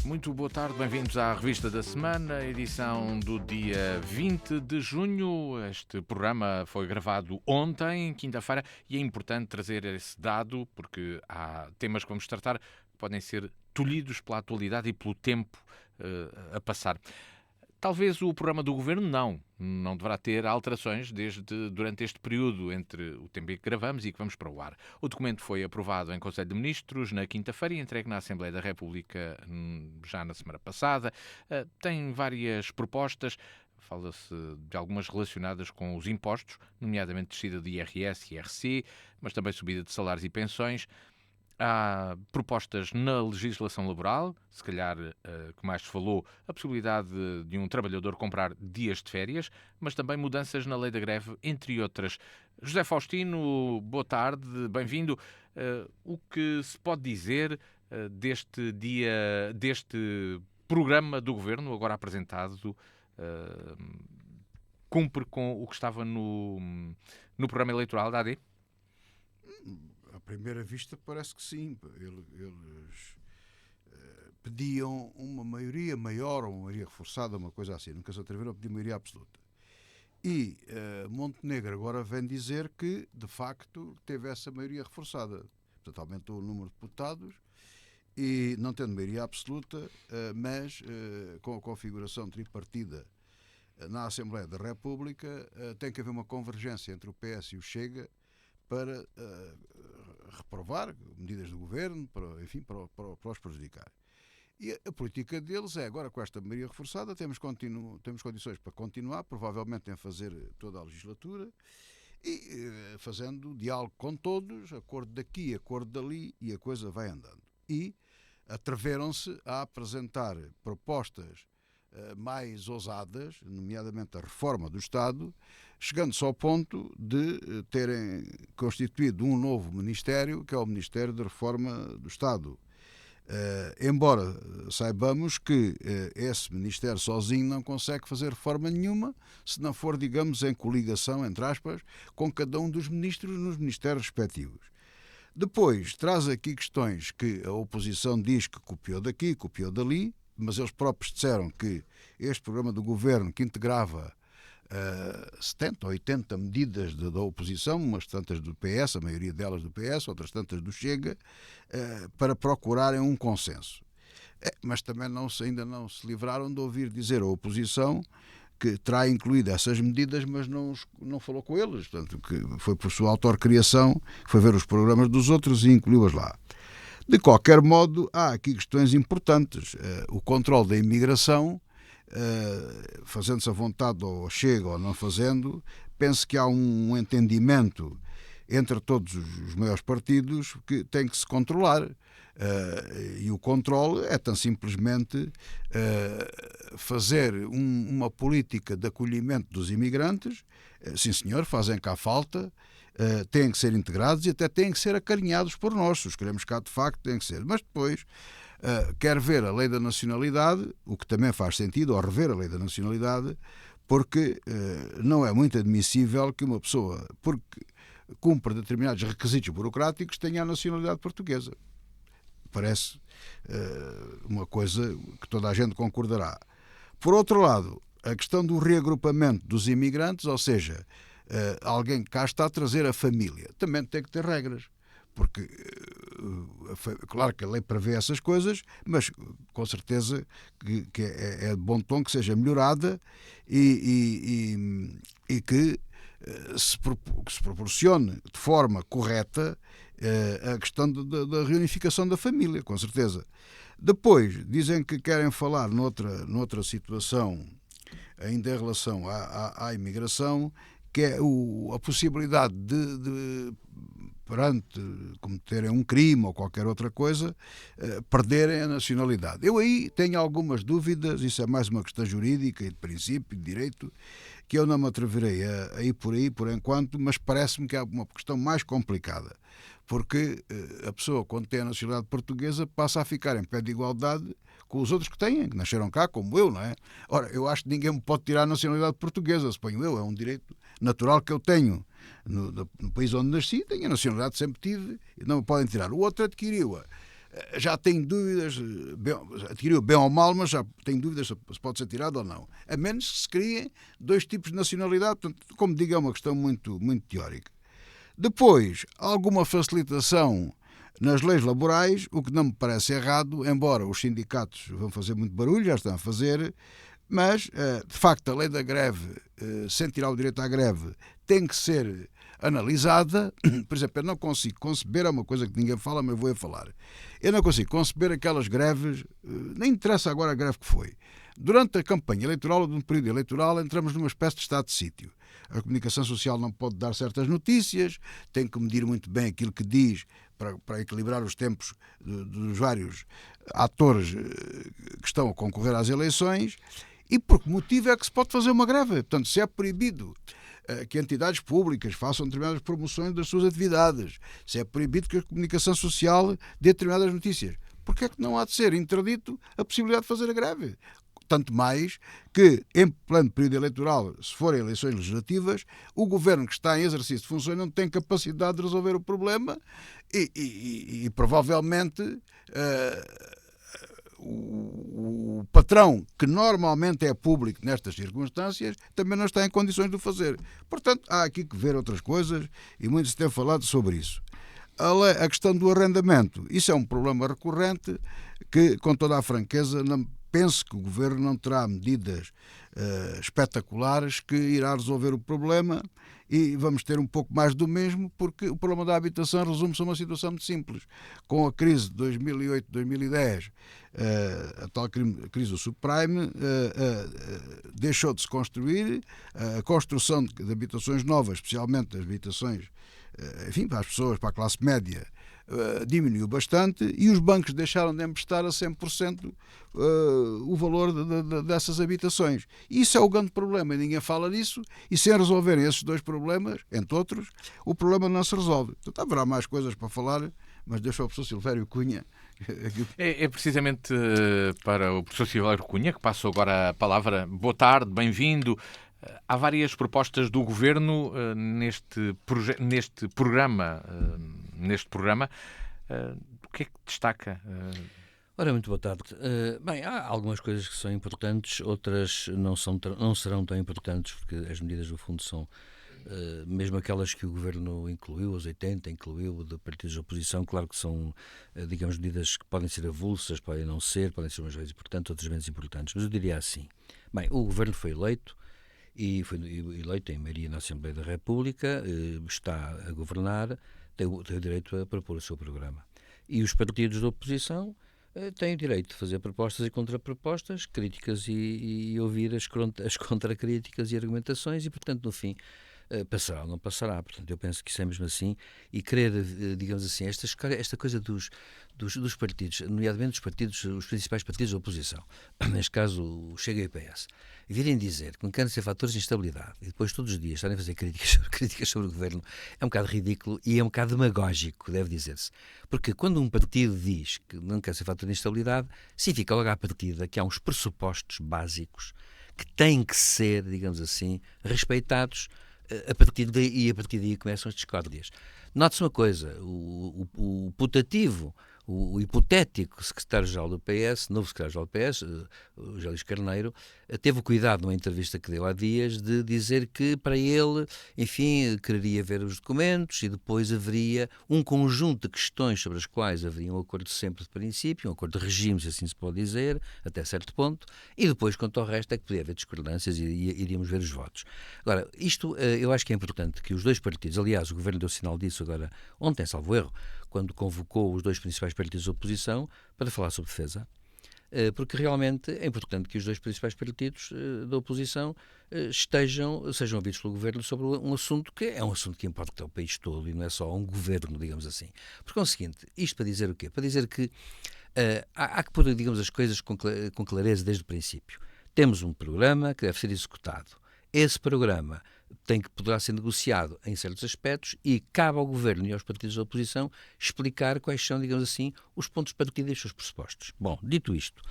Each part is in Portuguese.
Muito boa tarde, bem-vindos à Revista da Semana, edição do dia 20 de junho. Este programa foi gravado ontem, quinta-feira, e é importante trazer esse dado porque há temas que vamos tratar que podem ser tolhidos pela atualidade e pelo tempo a passar. Talvez o programa do Governo não deverá ter alterações durante este período entre o tempo em que gravamos e que vamos para o ar. O documento foi aprovado em Conselho de Ministros na quinta-feira e entregue na Assembleia da República já na semana passada. Tem várias propostas. Fala-se de algumas relacionadas com os impostos, nomeadamente descida de IRS e IRC, mas também subida de salários e pensões. Há propostas na legislação laboral, se calhar, que mais se falou, a possibilidade de um trabalhador comprar dias de férias, mas também mudanças na lei da greve, entre outras. José Faustino, boa tarde, bem-vindo. O que se pode dizer deste programa do Governo, agora apresentado, cumpre com o que estava no programa eleitoral da AD? À primeira vista parece que sim. Eles pediam uma maioria maior ou uma maioria reforçada, uma coisa assim. Nunca se atreveram a pedir maioria absoluta. E Montenegro agora vem dizer que, de facto, teve essa maioria reforçada. Portanto, aumentou o número de deputados e, não tendo maioria absoluta, mas com a configuração tripartida na Assembleia da República, tem que haver uma convergência entre o PS e o Chega para reprovar medidas do governo, para os prejudicar. E a política deles é, agora com esta maioria reforçada, temos condições para continuar, provavelmente em fazer toda a legislatura, e fazendo diálogo com todos, acordo daqui, acordo dali, e a coisa vai andando. E atreveram-se a apresentar propostas mais ousadas, nomeadamente a reforma do Estado, chegando-se ao ponto de terem constituído um novo Ministério, que é o Ministério da Reforma do Estado. Embora saibamos que esse Ministério sozinho não consegue fazer reforma nenhuma, se não for, digamos, em coligação, entre aspas, com cada um dos ministros nos ministérios respectivos. Depois, traz aqui questões que a oposição diz que copiou daqui, copiou dali, mas eles próprios disseram que este programa do governo, que integrava 70 ou 80 medidas da oposição, umas tantas do PS, a maioria delas do PS, outras tantas do Chega, para procurarem um consenso. Mas também ainda não se livraram de ouvir dizer a oposição que terá incluído essas medidas, mas não falou com eles, portanto, que foi por sua autorcriação, foi ver os programas dos outros e incluiu-as lá. De qualquer modo, há aqui questões importantes. O controle da imigração, fazendo-se à vontade ou chega ou não fazendo, penso que há um entendimento entre todos os maiores partidos que tem que se controlar. E o controle é tão simplesmente fazer uma política de acolhimento dos imigrantes. Sim, senhor, fazem cá falta. Têm que ser integrados e até têm que ser acarinhados por nós. Se os queremos cá, de facto, têm que ser. Mas depois, quer ver a lei da nacionalidade, o que também faz sentido, ou rever a lei da nacionalidade, porque não é muito admissível que uma pessoa, porque cumpre determinados requisitos burocráticos, tenha a nacionalidade portuguesa. Parece uma coisa que toda a gente concordará. Por outro lado, a questão do reagrupamento dos imigrantes, ou seja, alguém que cá está a trazer a família, também tem que ter regras, porque claro que a lei prevê essas coisas, mas com certeza que é de bom tom que seja melhorada e que se proporcione de forma correta a questão da reunificação da família, com certeza. Depois, dizem que querem falar noutra situação, ainda em relação à imigração, que é a possibilidade de perante cometerem um crime ou qualquer outra coisa, perderem a nacionalidade. Eu aí tenho algumas dúvidas, isso é mais uma questão jurídica e de princípio, de direito, que eu não me atreverei a ir por aí por enquanto, mas parece-me que é uma questão mais complicada, porque a pessoa, quando tem a nacionalidade portuguesa, passa a ficar em pé de igualdade com os outros que têm, que nasceram cá, como eu, não é? Ora, eu acho que ninguém me pode tirar a nacionalidade portuguesa, suponho eu, é um direito natural que eu tenho. No país onde nasci, tenho a nacionalidade, sempre tive, e não me podem tirar. O outro adquiriu-a já tem dúvidas, adquiriu bem ou mal, mas já tem dúvidas se pode ser tirado ou não. A menos que se criem dois tipos de nacionalidade. Portanto, como digo, é uma questão muito, muito teórica. Depois, alguma facilitação nas leis laborais, o que não me parece errado, embora os sindicatos vão fazer muito barulho, já estão a fazer, mas, de facto, a lei da greve, sem tirar o direito à greve, tem que ser analisada. Por exemplo, eu não consigo conceber, é uma coisa que ninguém fala, mas vou falar. Eu não consigo conceber aquelas greves, nem interessa agora a greve que foi. Durante a campanha eleitoral ou no período eleitoral, entramos numa espécie de estado de sítio. A comunicação social não pode dar certas notícias, tem que medir muito bem aquilo que diz para equilibrar os tempos dos vários atores que estão a concorrer às eleições. E por que motivo é que se pode fazer uma greve? Portanto, se é proibido que entidades públicas façam determinadas promoções das suas atividades, se é proibido que a comunicação social dê determinadas notícias, por que é que não há de ser interdito a possibilidade de fazer a greve? Tanto mais que, em pleno período eleitoral, se forem eleições legislativas, o governo que está em exercício de funções não tem capacidade de resolver o problema e provavelmente o patrão, que normalmente é público nestas circunstâncias, também não está em condições de o fazer. Portanto, há aqui que ver outras coisas e muito se tem falado sobre isso. A questão do arrendamento, isso é um problema recorrente que, com toda a franqueza, penso que o governo não terá medidas espetaculares que irá resolver o problema e vamos ter um pouco mais do mesmo, porque o problema da habitação resume-se a uma situação muito simples. Com a crise de 2008-2010, a tal crise do subprime, deixou de se construir, a construção de habitações novas, especialmente as habitações, enfim, para as pessoas, para a classe média, diminuiu bastante e os bancos deixaram de emprestar a 100% o valor dessas habitações. Isso é o grande problema e ninguém fala disso, e sem resolverem esses dois problemas, entre outros, o problema não se resolve. Então, haverá mais coisas para falar, mas deixo ao professor Silvério Cunha. É precisamente para o professor Silvério Cunha que passo agora a palavra. Boa tarde, bem-vindo. Há várias propostas do Governo neste programa. O que é que destaca? Ora, muito boa tarde. Bem, há algumas coisas que são importantes, outras não serão tão importantes, porque as medidas, no fundo, são mesmo aquelas que o Governo incluiu, os 80, incluiu de partidos de oposição. Claro que são, digamos, medidas que podem ser avulsas, podem não ser, podem ser umas vezes importantes, outras menos importantes. Mas eu diria assim, bem, o Governo foi eleito, e foi eleito em maioria na Assembleia da República, está a governar, tem o direito a propor o seu programa. E os partidos de oposição têm o direito de fazer propostas e contrapropostas, críticas e ouvir as contracríticas e argumentações e, portanto, no fim, passará ou não passará. Portanto, eu penso que isso é mesmo assim e querer, digamos assim, esta coisa dos partidos, nomeadamente os principais partidos da oposição, neste caso o Chega e o PS, virem dizer que não querem ser fatores de instabilidade e depois todos os dias estarem a fazer críticas sobre o governo, é um bocado ridículo e é um bocado demagógico, deve dizer-se. Porque quando um partido diz que não quer ser fator de instabilidade, significa logo à partida que há uns pressupostos básicos que têm que ser, digamos assim, respeitados. A partir daí começam as discórdias. Note-se uma coisa, o putativo, o hipotético secretário-geral do PS, novo secretário-geral do PS, o José Luís Carneiro, teve o cuidado, numa entrevista que deu há dias, de dizer que para ele, enfim, quereria ver os documentos e depois haveria um conjunto de questões sobre as quais haveria um acordo sempre de princípio, um acordo de regime, se assim se pode dizer, até certo ponto, e depois, quanto ao resto, é que podia haver discordâncias e iríamos ver os votos. Agora, isto eu acho que é importante que os dois partidos, aliás, o Governo deu sinal disso agora ontem, salvo erro, quando convocou os dois principais partidos de oposição para falar sobre defesa, porque realmente é importante que os dois principais partidos da oposição sejam ouvidos pelo Governo sobre um assunto que é um assunto que importa ao país todo e não é só um governo, digamos assim. Porque é o seguinte, isto para dizer o quê? Para dizer que há que pôr, digamos, as coisas com clareza desde o princípio. Temos um programa que deve ser executado. Esse programa poderá ser negociado em certos aspectos e cabe ao Governo e aos partidos da oposição explicar quais são, digamos assim, os pontos de partida e os seus pressupostos. Bom, dito isto,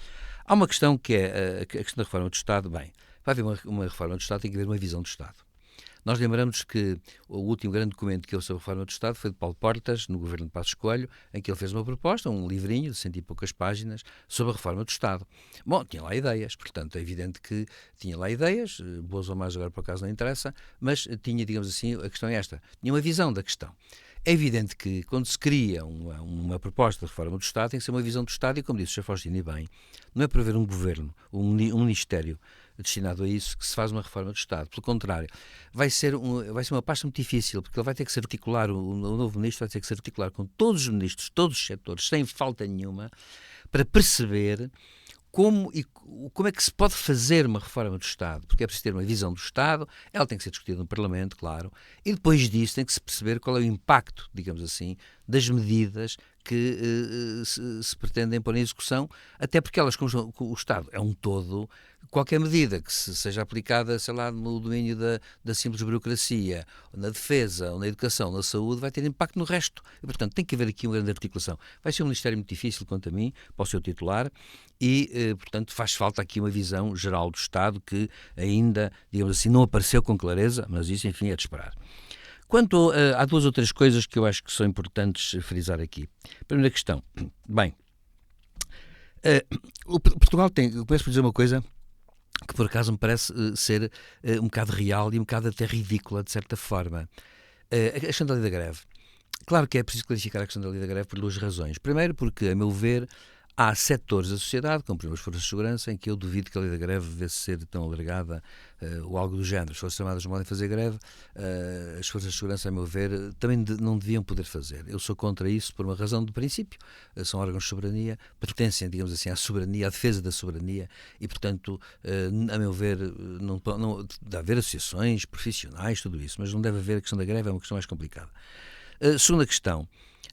há uma questão que é a questão da reforma do Estado. Bem, vai haver uma reforma do Estado, tem que haver uma visão do Estado. Nós lembramos que o último grande documento que houve sobre a reforma do Estado foi de Paulo Portas, no governo de Passos Coelho, em que ele fez uma proposta, um livrinho de 100 e poucas páginas, sobre a reforma do Estado. Bom, tinha lá ideias, portanto, é evidente que tinha lá ideias, boas ou más agora por acaso não interessa, mas tinha, digamos assim, a questão é esta, tinha uma visão da questão. É evidente que quando se cria uma proposta de reforma do Estado, tem que ser uma visão do Estado e, como disse o Sr. Faustino, e bem, não é para haver um governo, um ministério destinado a isso, que se faz uma reforma do Estado. Pelo contrário, vai ser uma pasta muito difícil, porque ele vai ter que se articular, o novo ministro vai ter que se articular com todos os ministros, todos os setores, sem falta nenhuma, para perceber como é que se pode fazer uma reforma do Estado, porque é preciso ter uma visão do Estado, ela tem que ser discutida no Parlamento, claro, e depois disso tem que se perceber qual é o impacto, digamos assim, das medidas que se pretendem pôr em execução, até porque elas, como o Estado é um todo, qualquer medida que seja aplicada, sei lá, no domínio da simples burocracia, na defesa, ou na educação, na saúde, vai ter impacto no resto. E, portanto, tem que haver aqui uma grande articulação. Vai ser um ministério muito difícil, quanto a mim, para o seu titular, e, portanto, faz falta aqui uma visão geral do Estado que ainda, digamos assim, não apareceu com clareza, mas isso, enfim, é de esperar. Quanto há duas ou três coisas que eu acho que são importantes frisar aqui. Primeira questão. Bem, Portugal tem, eu começo por dizer uma coisa que por acaso me parece ser um bocado real e um bocado até ridícula, de certa forma. A questão da lei da greve. Claro que é preciso clarificar a questão da lei da greve por duas razões. Primeiro, porque, a meu ver, há setores da sociedade, como por exemplo as forças de segurança, em que eu duvido que a lei da greve devesse ser tão alargada ou algo do género. As forças armadas não podem fazer greve, as forças de segurança, a meu ver, também não deviam poder fazer. Eu sou contra isso por uma razão de princípio. São órgãos de soberania, pertencem, digamos assim, à soberania, à defesa da soberania e, portanto, a meu ver, não deve haver associações profissionais, tudo isso, mas não deve haver a questão da greve, é uma questão mais complicada. Segunda questão,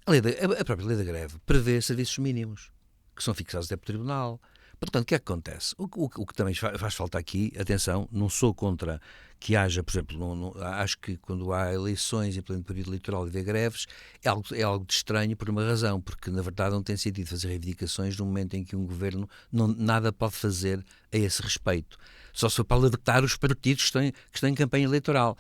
a própria lei da greve prevê serviços mínimos, que são fixados até por tribunal. Portanto, o que é que acontece? O que também faz falta aqui, atenção, não sou contra que haja, por exemplo, acho que quando há eleições em pleno período eleitoral e haver greves, é algo de estranho por uma razão, porque na verdade não tem sentido fazer reivindicações no momento em que um governo nada pode fazer a esse respeito. Só se for para alertar os partidos que estão em campanha eleitoral.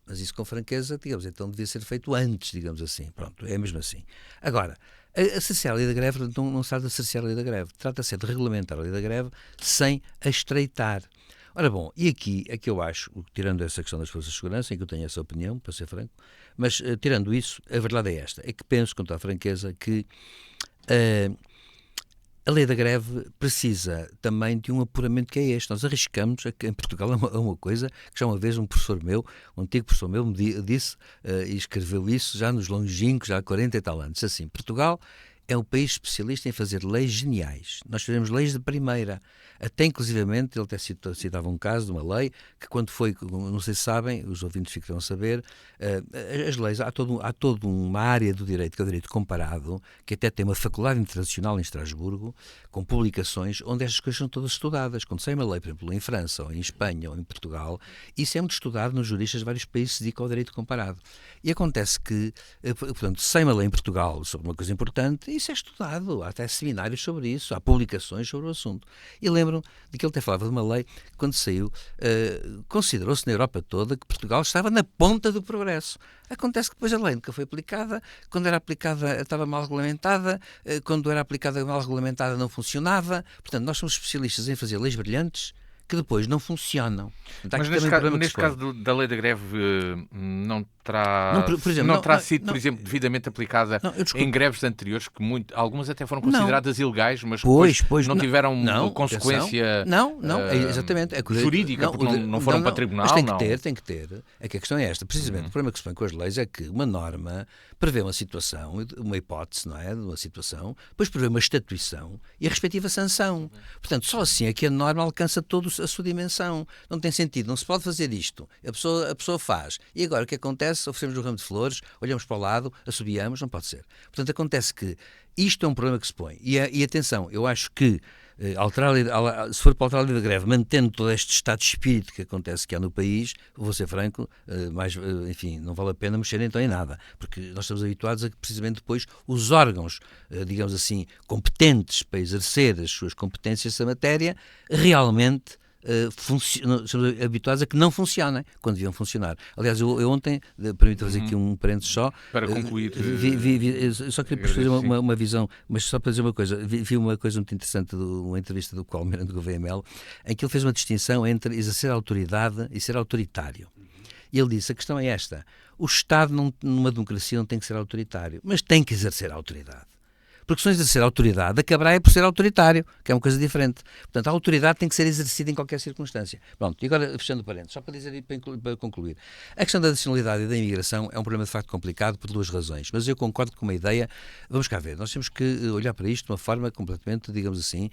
Mas isso com franqueza, digamos, então devia ser feito antes, digamos assim. Pronto, é mesmo assim. Agora, a cercear a lei da greve não se trata de cercear a lei da greve, trata-se de regulamentar a lei da greve sem a estreitar. Ora bom, e aqui é que eu acho, tirando essa questão das forças de segurança, em que eu tenho essa opinião, para ser franco, mas tirando isso, a verdade é esta, é que penso, com toda a franqueza, que a lei da greve precisa também de um apuramento que é este. Nós arriscamos, em Portugal é uma coisa que já uma vez um professor meu, um antigo professor meu, me disse e escreveu isso já nos longínquos, já há 40 e tal anos, assim, Portugal é um país especialista em fazer leis geniais. Nós fazemos leis de primeira. Até, inclusivamente, ele até citava um caso de uma lei que, quando foi, não sei se sabem, os ouvintes ficarão a saber, as leis, há toda uma área do direito, que é o direito comparado, que até tem uma faculdade internacional em Estrasburgo, com publicações onde estas coisas são todas estudadas. Quando sai uma lei, por exemplo, em França, ou em Espanha, ou em Portugal, isso é muito estudado nos juristas de vários países que se dedicam ao direito comparado. E acontece que, portanto, sai uma lei em Portugal sobre uma coisa importante, isso é estudado, há até seminários sobre isso, há publicações sobre o assunto. E lembro de que ele até falava de uma lei que, quando saiu, considerou-se na Europa toda que Portugal estava na ponta do progresso. Acontece que depois a lei nunca foi aplicada, quando era aplicada estava mal regulamentada, quando era aplicada mal regulamentada não funcionava. Portanto, nós somos especialistas em fazer leis brilhantes que depois não funcionam. Mas neste caso da lei da greve não terá sido, por exemplo, devidamente aplicada em greves anteriores, que algumas até foram consideradas ilegais, mas depois não tiveram consequência exatamente, jurídica, porque não foram para tribunal. Mas tem que ter. É que a questão é esta. Precisamente, o problema que se põe com as leis é que uma norma prevê uma situação, uma hipótese, não é, de uma situação, depois prevê uma estatuição e a respectiva sanção. Portanto, só assim é que a norma alcança toda a sua dimensão. Não tem sentido, não se pode fazer isto. A pessoa faz. E agora o que acontece? Oferecemos um ramo de flores, olhamos para o lado, assobiamos, não pode ser. Portanto, acontece que isto é um problema que se põe. E atenção, eu acho que se for para alterar a lei da greve, mantendo todo este estado de espírito que acontece que há no país, vou ser franco, enfim, não vale a pena mexer então em nada, porque nós estamos habituados a que precisamente depois os órgãos, digamos assim, competentes para exercer as suas competências nessa matéria, realmente estamos habituados a que não funcionem quando deviam funcionar. Aliás, eu ontem, permito fazer aqui um parênteses só, para concluir, eu só queria fazer uma visão, mas só para dizer uma coisa, vi uma coisa muito interessante, uma entrevista do Almirante Gouveia Melo, em que ele fez uma distinção entre exercer autoridade e ser autoritário. E ele disse, a questão é esta, o Estado numa democracia não tem que ser autoritário, mas tem que exercer a autoridade. Porque se não exercer a autoridade, acabará por ser autoritário, que é uma coisa diferente. Portanto, a autoridade tem que ser exercida em qualquer circunstância. Pronto, e agora, fechando parênteses, só para dizer e para concluir. A questão da nacionalidade e da imigração é um problema de facto complicado por duas razões, mas eu concordo com uma ideia, vamos cá ver, nós temos que olhar para isto de uma forma completamente, digamos assim,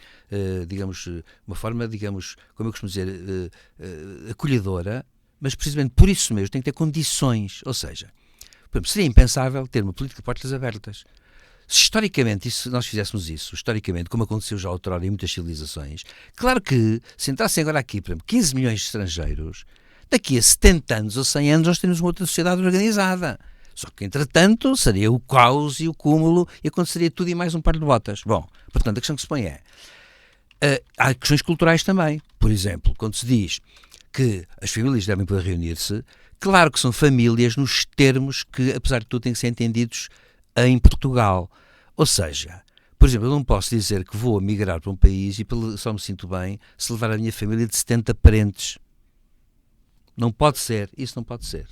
uma forma, como eu costumo dizer, acolhedora, mas precisamente por isso mesmo tem que ter condições, ou seja, por exemplo, seria impensável ter uma política de portas abertas. Se historicamente, se nós fizéssemos isso, historicamente, como aconteceu já outrora em muitas civilizações, claro que, se entrassem agora aqui, por exemplo, 15 milhões de estrangeiros, daqui a 70 anos ou 100 anos nós temos uma outra sociedade organizada. Só que, entretanto, seria o caos e o cúmulo e aconteceria tudo e mais um par de botas. Bom, portanto, a questão que se põe é, há questões culturais também. Por exemplo, quando se diz que as famílias devem poder reunir-se, claro que são famílias nos termos que, apesar de tudo, têm que ser entendidos em Portugal. Ou seja, por exemplo, eu não posso dizer que vou migrar para um país e só me sinto bem se levar a minha família de 70 parentes. Não pode ser, isso não pode ser.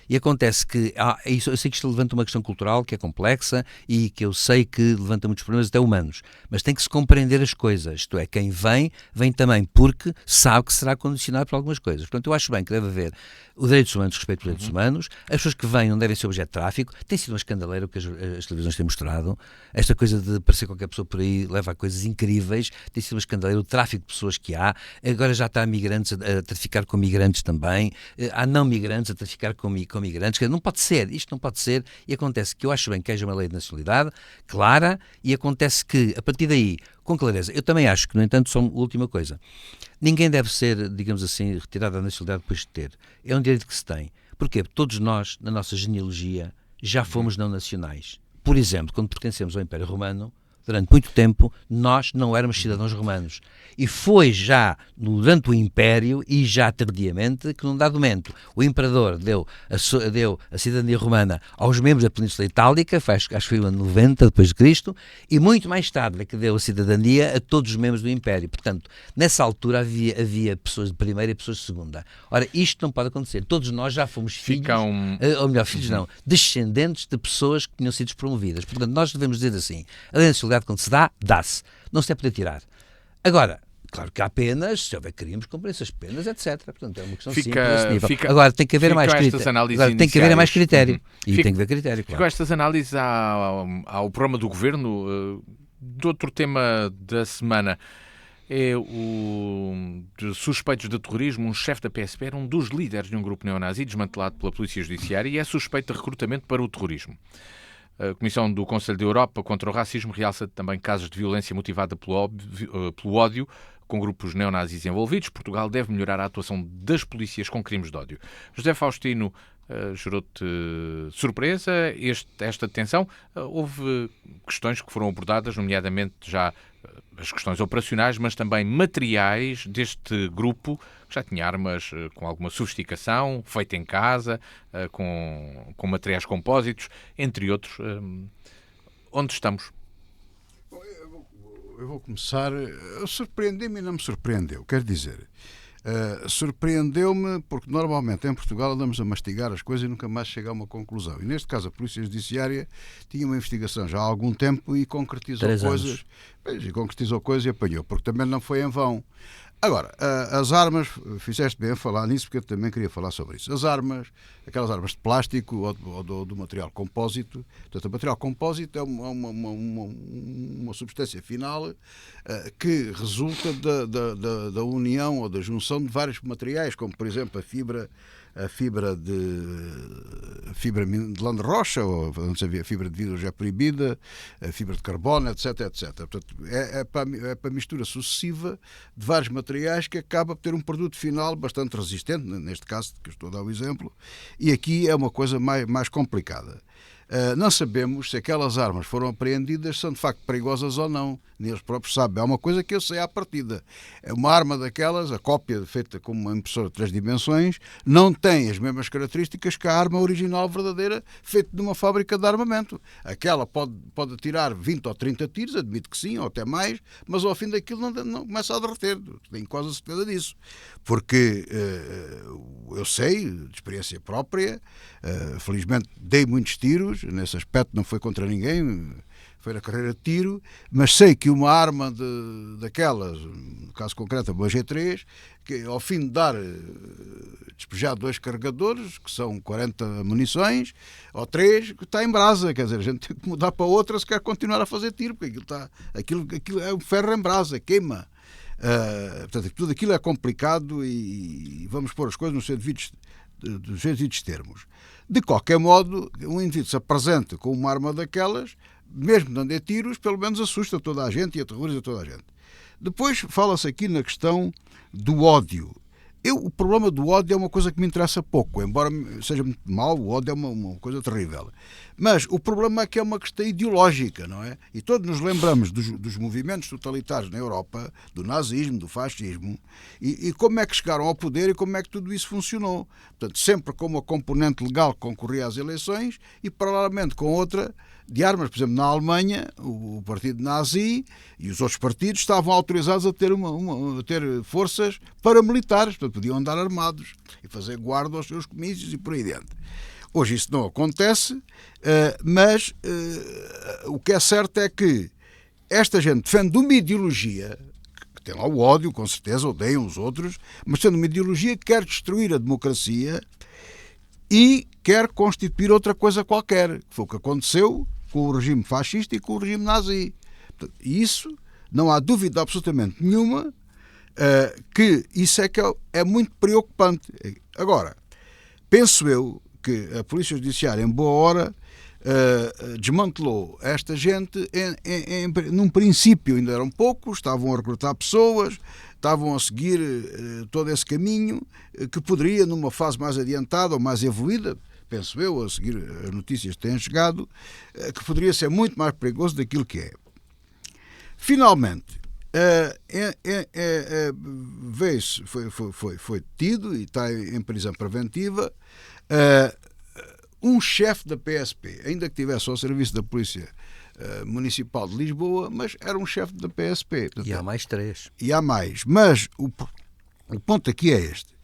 E acontece que, eu sei que isto levanta uma questão cultural que é complexa e que eu sei que levanta muitos problemas até humanos, mas tem que se compreender as coisas, isto é, quem vem também porque sabe que será condicionado por algumas coisas. Portanto, eu acho bem que deve haver o direitos humanos, respeito pelos direitos humanos, as pessoas que vêm não devem ser objeto de tráfico, tem sido uma escandaleira o que as televisões têm mostrado, esta coisa de aparecer qualquer pessoa por aí leva a coisas incríveis, tem sido uma escandaleira o tráfico de pessoas que há, agora já está migrantes a traficar com migrantes também, há não migrantes a traficar com migrantes, não pode ser, isto não pode ser, e acontece que eu acho bem que haja uma lei de nacionalidade clara, e acontece que, a partir daí, com clareza, eu também acho que, no entanto, só uma última coisa, ninguém deve ser, digamos assim, retirado da nacionalidade depois de ter, é um direito que se tem. Porquê? Porque todos nós, na nossa genealogia, já fomos não nacionais. Por exemplo, quando pertencemos ao Império Romano, durante muito tempo, nós não éramos cidadãos romanos. E foi já durante o Império, e já tardiamente, que num dado momento o Imperador deu a cidadania romana aos membros da Península Itálica, acho que foi no ano 90 depois de Cristo, e muito mais tarde é que deu a cidadania a todos os membros do Império. Portanto, nessa altura havia pessoas de primeira e pessoas de segunda. Ora, isto não pode acontecer. Todos nós já fomos filhos, ou melhor, filhos não, descendentes de pessoas que tinham sido promovidas. Portanto, nós devemos dizer assim, a nacionalidade quando se dá, dá-se. Não se deve poder tirar. Agora, claro que há penas, se houver crimes, cumprir essas penas, etc. Portanto, é uma questão simples desse nível. Agora, tem que haver mais critério. Agora, tem que haver mais critério. E tem que haver critério, claro. Com estas análises ao programa do Governo, de outro tema da semana, é o de suspeitos de terrorismo. Um chefe da PSP era um dos líderes de um grupo neonazi desmantelado pela Polícia Judiciária e é suspeito de recrutamento para o terrorismo. A Comissão do Conselho da Europa contra o Racismo realça também casos de violência motivada pelo ódio, com grupos neonazis envolvidos. Portugal deve melhorar a atuação das polícias com crimes de ódio. José Faustino, gerou-te surpresa esta detenção? Houve questões que foram abordadas, nomeadamente já as questões operacionais, mas também materiais deste grupo, que já tinha armas com alguma sofisticação, feita em casa, com materiais compósitos, entre outros. Onde estamos? Eu vou começar. Surpreendeu-me e não me surpreendeu. Quer dizer, surpreendeu-me porque normalmente em Portugal andamos a mastigar as coisas e nunca mais chega a uma conclusão. E neste caso a Polícia Judiciária tinha uma investigação já há algum tempo e concretizou coisas e apanhou, porque também não foi em vão. Agora, as armas, fizeste bem a falar nisso, porque eu também queria falar sobre isso. As armas, aquelas armas de plástico ou do material compósito. Portanto, o material compósito é uma substância final que resulta da união ou da junção de vários materiais, como, por exemplo, a fibra de lã de rocha, ou antes havia a fibra de vidro já proibida, a fibra de carbono, etc. Portanto, é para a mistura sucessiva de vários materiais que acaba por ter um produto final bastante resistente, neste caso que eu estou a dar o exemplo, e aqui é uma coisa mais complicada. Não sabemos se aquelas armas foram apreendidas são de facto perigosas ou não. nem eles próprios sabem. Há uma coisa que eu sei à partida. É uma arma daquelas, a cópia feita com uma impressora de 3 dimensões, não tem as mesmas características que a arma original verdadeira feita numa fábrica de armamento. Aquela pode atirar 20 ou 30 tiros, admito que sim, ou até mais, mas ao fim daquilo não começa a derreter. Tenho quase a certeza disso. Porque eu sei, de experiência própria, felizmente dei muitos tiros, nesse aspecto não foi contra ninguém, foi na carreira de tiro, mas sei que uma arma daquelas, no caso concreto uma G3, que ao fim de despejar 2 carregadores, que são 40 munições, ou 3, está em brasa, quer dizer, a gente tem que mudar para outra se quer continuar a fazer tiro, porque aquilo é um ferro em brasa, queima. Portanto, tudo aquilo é complicado e vamos pôr as coisas nos devidos termos. De qualquer modo, um indivíduo se apresenta com uma arma daquelas, mesmo dando a tiros, pelo menos assusta toda a gente e aterroriza toda a gente. Depois fala-se aqui na questão do ódio. O problema do ódio é uma coisa que me interessa pouco, embora seja muito mau, o ódio é uma coisa terrível. Mas o problema é que é uma questão ideológica, não é? E todos nos lembramos dos movimentos totalitários na Europa, do nazismo, do fascismo, e como é que chegaram ao poder e como é que tudo isso funcionou. Portanto, sempre com uma componente legal que concorria às eleições e, paralelamente, com outra de armas. Por exemplo, na Alemanha, o partido nazi e os outros partidos estavam autorizados a ter, a ter forças paramilitares, portanto, podiam andar armados e fazer guarda aos seus comícios e por aí dentro. Hoje isso não acontece, mas o que é certo é que esta gente defende uma ideologia, que tem lá o ódio, com certeza, odeiam os outros, mas defende uma ideologia que quer destruir a democracia e quer constituir outra coisa qualquer, que foi o que aconteceu com o regime fascista e com o regime nazi. E isso, não há dúvida absolutamente nenhuma, que isso é que é muito preocupante. Agora, penso eu que a Polícia Judiciária, em boa hora, desmantelou esta gente. Num princípio ainda eram poucos, estavam a recrutar pessoas, estavam a seguir todo esse caminho, que poderia, numa fase mais adiantada ou mais evoluída, penso eu, a seguir as notícias que têm chegado, que poderia ser muito mais perigoso daquilo que é. Finalmente, foi detido e está em prisão preventiva um chefe da PSP, ainda que estivesse ao serviço da Polícia Municipal de Lisboa, mas era um chefe da PSP. Portanto, e há mais 3. E há mais. Mas o ponto aqui é este.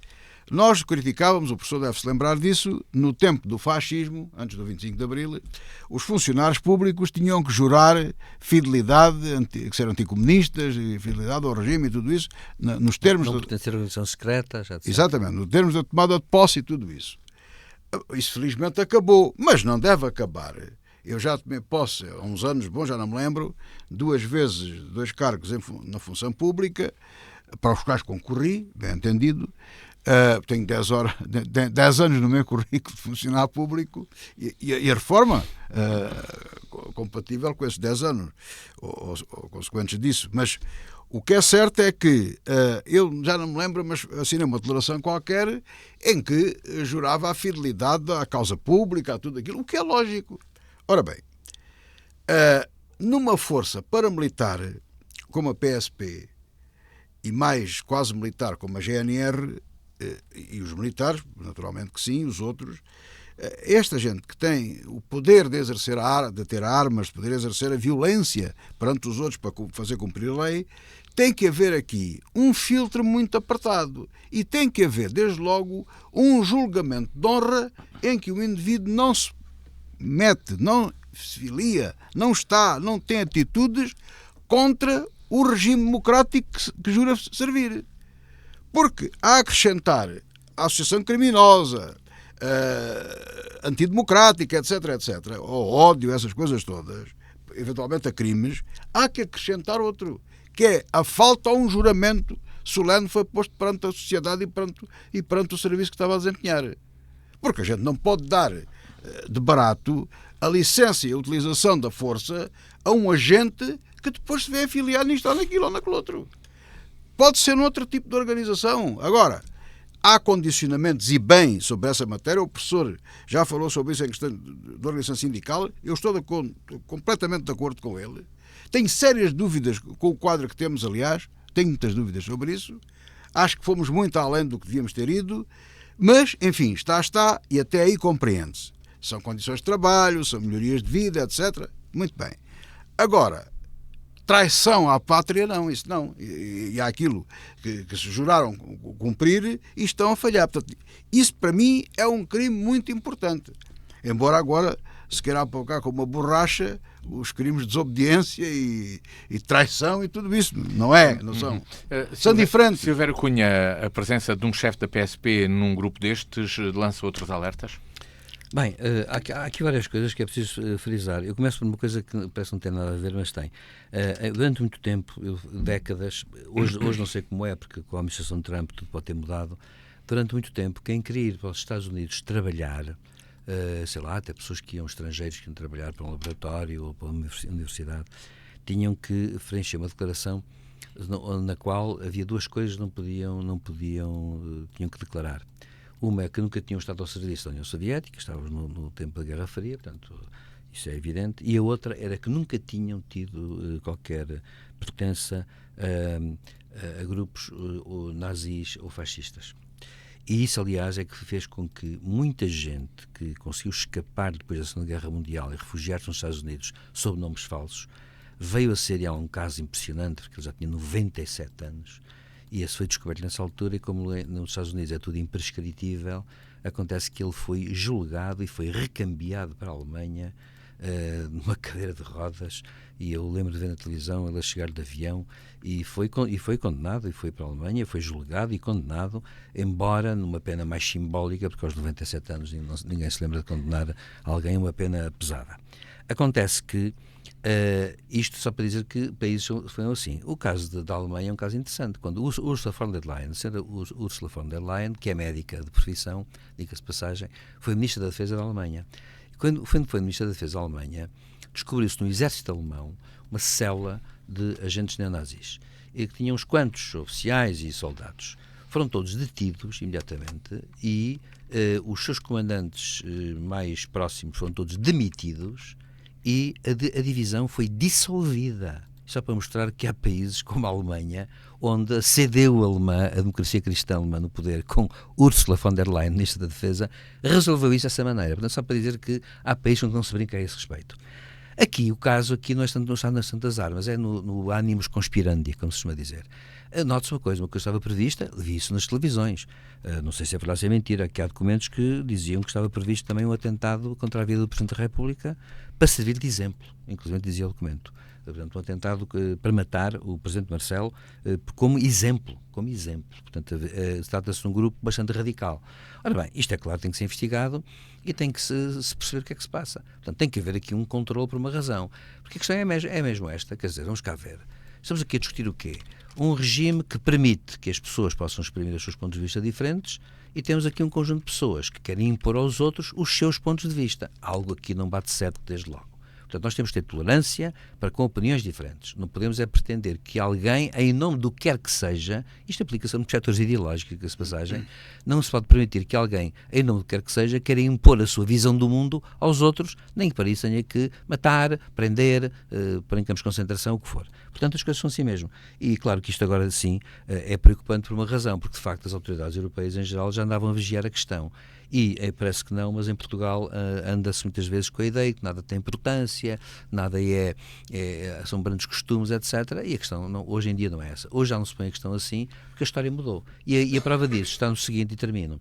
Nós criticávamos, o professor deve-se lembrar disso, no tempo do fascismo, antes do 25 de Abril, os funcionários públicos tinham que jurar fidelidade, que eram anticomunistas, fidelidade ao regime e tudo isso, nos termos... Não pertencer à organização secreta, já disse. Exatamente, nos termos da tomada de posse e tudo isso. Isso felizmente acabou, mas não deve acabar. Eu já tomei posse há uns anos, já não me lembro, 2 vezes 2 cargos na função pública, para os quais concorri, bem entendido. Tenho 10 anos no meu currículo de funcionário público e a reforma compatível com esses 10 anos ou consequentes disso. Mas o que é certo é que eu já não me lembro, mas assinei uma declaração qualquer em que jurava a fidelidade à causa pública, a tudo aquilo, o que é lógico. Ora bem, numa força paramilitar como a PSP e mais quase militar como a GNR, e os militares, naturalmente que sim, os outros, esta gente que tem o poder de exercer de ter armas, de poder exercer a violência perante os outros para fazer cumprir a lei, tem que haver aqui um filtro muito apertado e tem que haver, desde logo, um julgamento de honra em que o indivíduo não se mete, não se filia, não tem atitudes contra o regime democrático que jura servir. Porque a acrescentar a associação criminosa, antidemocrática, etc., ou ódio, essas coisas todas, eventualmente a crimes, há que acrescentar outro, que é a falta a um juramento solene foi posto perante a sociedade e perante o serviço que estava a desempenhar. Porque a gente não pode dar de barato a licença e a utilização da força a um agente que depois se vê afiliar nisto ou naquilo ou naquele outro. Pode ser outro tipo de organização. Agora, há condicionamentos e bem sobre essa matéria. O professor já falou sobre isso em questão de organização sindical. Eu estou completamente de acordo com ele. Tenho sérias dúvidas com o quadro que temos, aliás, tenho muitas dúvidas sobre isso. Acho que fomos muito além do que devíamos ter ido, mas, enfim, está, e até aí compreende-se. São condições de trabalho, são melhorias de vida, etc. Muito bem. Agora, traição à pátria, não, isso não. E há aquilo que se juraram cumprir e estão a falhar. Portanto, isso para mim é um crime muito importante. Embora agora se queira apocar com uma borracha os crimes de desobediência e traição e tudo isso. Não é? Não são. São diferentes. Silvério Cunha, a presença de um chefe da PSP num grupo destes lança outros alertas? Bem, há aqui várias coisas que é preciso frisar. Eu começo por uma coisa que parece não ter nada a ver, mas tem. Durante muito tempo, décadas, hoje não sei como é, porque com a administração de Trump tudo pode ter mudado. Durante muito tempo, quem queria ir para os Estados Unidos trabalhar, sei lá, até pessoas que iam estrangeiros que iam trabalhar para um laboratório ou para uma universidade, tinham que preencher uma declaração na qual havia duas coisas que tinham que declarar. Uma é que nunca tinham estado ao serviço da União Soviética, estávamos no tempo da Guerra Fria, portanto, isso é evidente. E a outra era que nunca tinham tido qualquer pertença a grupos nazis ou fascistas. E isso, aliás, é que fez com que muita gente que conseguiu escapar depois da Segunda Guerra Mundial e refugiar-se nos Estados Unidos sob nomes falsos, veio a ser um caso impressionante, porque ele já tinha 97 anos. E esse foi descoberto nessa altura, e como nos Estados Unidos é tudo imprescritível, acontece que ele foi julgado e foi recambiado para a Alemanha numa cadeira de rodas, e eu lembro de ver na televisão ele a chegar de avião e foi condenado, e foi para a Alemanha, foi julgado e condenado, embora numa pena mais simbólica, porque aos 97 anos ninguém se lembra de condenar alguém a uma pena pesada. Acontece que isto só para dizer que países foram assim. O caso da Alemanha é um caso interessante. Quando Ursula von der Leyen, que é médica de profissão, diga-se de passagem, foi Ministra da Defesa da Alemanha. Quando foi Ministra da Defesa da Alemanha, descobriu-se no exército alemão uma célula de agentes neonazis, e que tinha uns quantos oficiais e soldados. Foram todos detidos imediatamente e os seus comandantes mais próximos foram todos demitidos, e a divisão foi dissolvida. Só para mostrar que há países como a Alemanha, onde a CDU alemã, a democracia cristã alemã no poder, com Ursula von der Leyen, Ministra da Defesa, resolveu isso dessa maneira. Portanto, só para dizer que há países onde não se brinca a esse respeito. Aqui, o caso não está nas Santas Armas, é no animus conspirandi, como se costuma dizer. Note-se uma coisa estava prevista, vi isso nas televisões, não sei se é verdade ou se é mentira, que há documentos que diziam que estava previsto também um atentado contra a vida do Presidente da República para servir de exemplo, inclusive dizia o documento. Portanto, um atentado para matar o Presidente Marcelo como exemplo. Portanto, trata-se de um grupo bastante radical. Ora bem, isto é claro, tem que ser investigado e tem que se perceber o que é que se passa. Portanto, tem que haver aqui um controle por uma razão. Porque a questão é mesmo esta, quer dizer, vamos cá ver. Estamos aqui a discutir o quê? Um regime que permite que as pessoas possam exprimir os seus pontos de vista diferentes, e temos aqui um conjunto de pessoas que querem impor aos outros os seus pontos de vista. Algo aqui não bate certo desde logo. Portanto, nós temos que ter tolerância para com opiniões diferentes. Não podemos pretender que alguém, em nome do que quer que seja, isto aplica-se a muitos setores ideológicos, essa passagem, não se pode permitir que alguém, em nome do que quer que seja, queira impor a sua visão do mundo aos outros, nem que para isso tenha que matar, prender, pôr em campos de concentração, o que for. Portanto, as coisas são assim mesmo. E claro que isto agora sim é preocupante por uma razão, porque de facto as autoridades europeias em geral já andavam a vigiar a questão. E parece que não, mas em Portugal anda-se muitas vezes com a ideia que nada tem importância, nada são brandos costumes, etc. E a questão hoje em dia não é essa. Hoje já não se põe a questão assim, porque a história mudou. E a prova disso está no seguinte, e termino.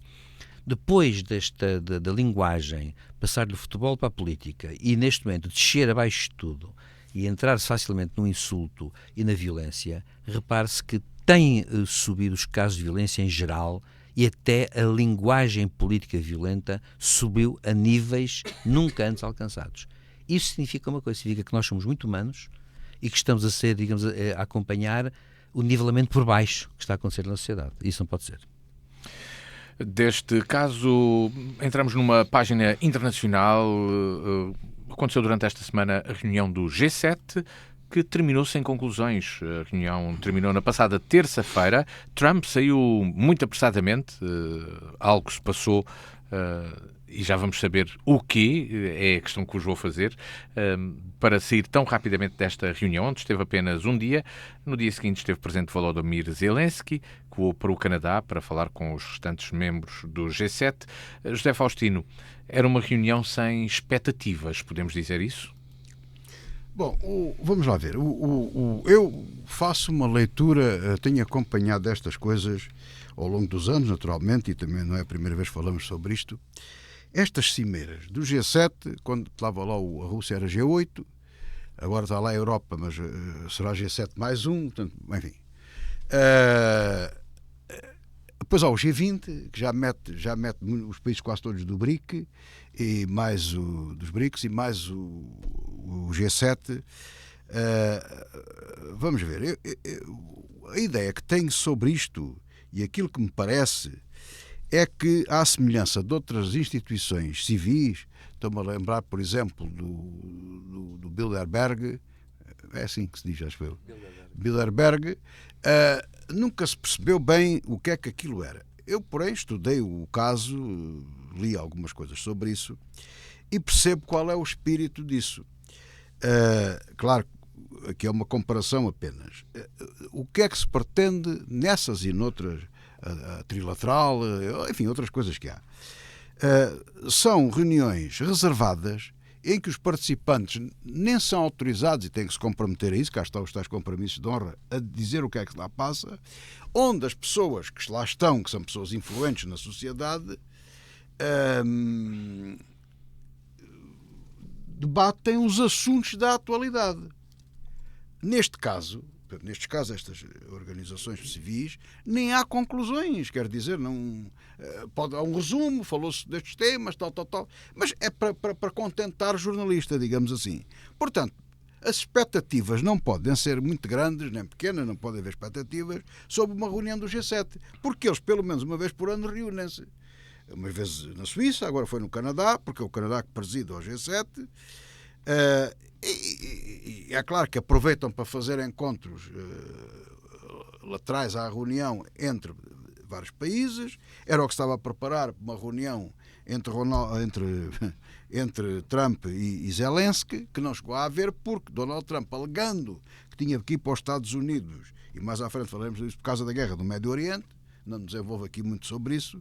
Depois da linguagem passar do futebol para a política e neste momento descer abaixo de tudo e entrar facilmente no insulto e na violência, repare-se que tem subido os casos de violência em geral, e até a linguagem política violenta subiu a níveis nunca antes alcançados. Isso significa uma coisa, significa que nós somos muito humanos e que estamos a ser, digamos, a acompanhar o nivelamento por baixo que está a acontecer na sociedade. Isso não pode ser. Deste caso, entramos numa página internacional. Aconteceu durante esta semana a reunião do G7, que terminou sem conclusões. A reunião terminou na passada terça-feira. Trump saiu muito apressadamente, algo se passou e já vamos saber o quê, é a questão que vos vou fazer, para sair tão rapidamente desta reunião, onde esteve apenas um dia. No dia seguinte esteve presente Volodymyr Zelensky, que voou para o Canadá para falar com os restantes membros do G7. José Faustino, era uma reunião sem expectativas, podemos dizer isso? Bom, vamos lá ver. Eu faço uma leitura, tenho acompanhado estas coisas ao longo dos anos, naturalmente, e também não é a primeira vez que falamos sobre isto. Estas cimeiras do G7, quando estava lá a Rússia era G8, agora está lá a Europa, mas será G7 mais um, portanto, enfim. Depois há o G20, que já mete os países quase todos do BRIC, e mais dos BRICS, e mais o G7. Vamos ver. A ideia que tenho sobre isto, e aquilo que me parece, é que, à semelhança de outras instituições civis, estou-me a lembrar, por exemplo, do Bilderberg, é assim que se diz, acho eu, Bilderberg, nunca se percebeu bem o que é que aquilo era. Eu, porém, estudei o caso, li algumas coisas sobre isso, e percebo qual é o espírito disso. Claro, aqui é uma comparação apenas. O que é que se pretende nessas e noutras, a trilateral, enfim, outras coisas que há. São reuniões reservadas em que os participantes nem são autorizados e têm que se comprometer a isso, cá estão os tais compromissos de honra, a dizer o que é que lá passa, onde as pessoas que lá estão, que são pessoas influentes na sociedade, debatem os assuntos da atualidade. Nestes casos, estas organizações civis, nem há conclusões, quer dizer, não, há um resumo, falou-se destes temas, tal, mas é para contentar o jornalista, digamos assim. Portanto, as expectativas não podem ser muito grandes, nem pequenas, não podem haver expectativas sobre uma reunião do G7, porque eles, pelo menos uma vez por ano, reúnem-se. Uma vez na Suíça, agora foi no Canadá, porque é o Canadá que preside o G7. E é claro que aproveitam para fazer encontros laterais à reunião entre vários países. Era o que estava a preparar uma reunião entre Trump e Zelensky, que não chegou a haver, porque Donald Trump, alegando que tinha que ir para os Estados Unidos, e mais à frente falaremos disso por causa da guerra do Médio Oriente, não nos desenvolvo aqui muito sobre isso,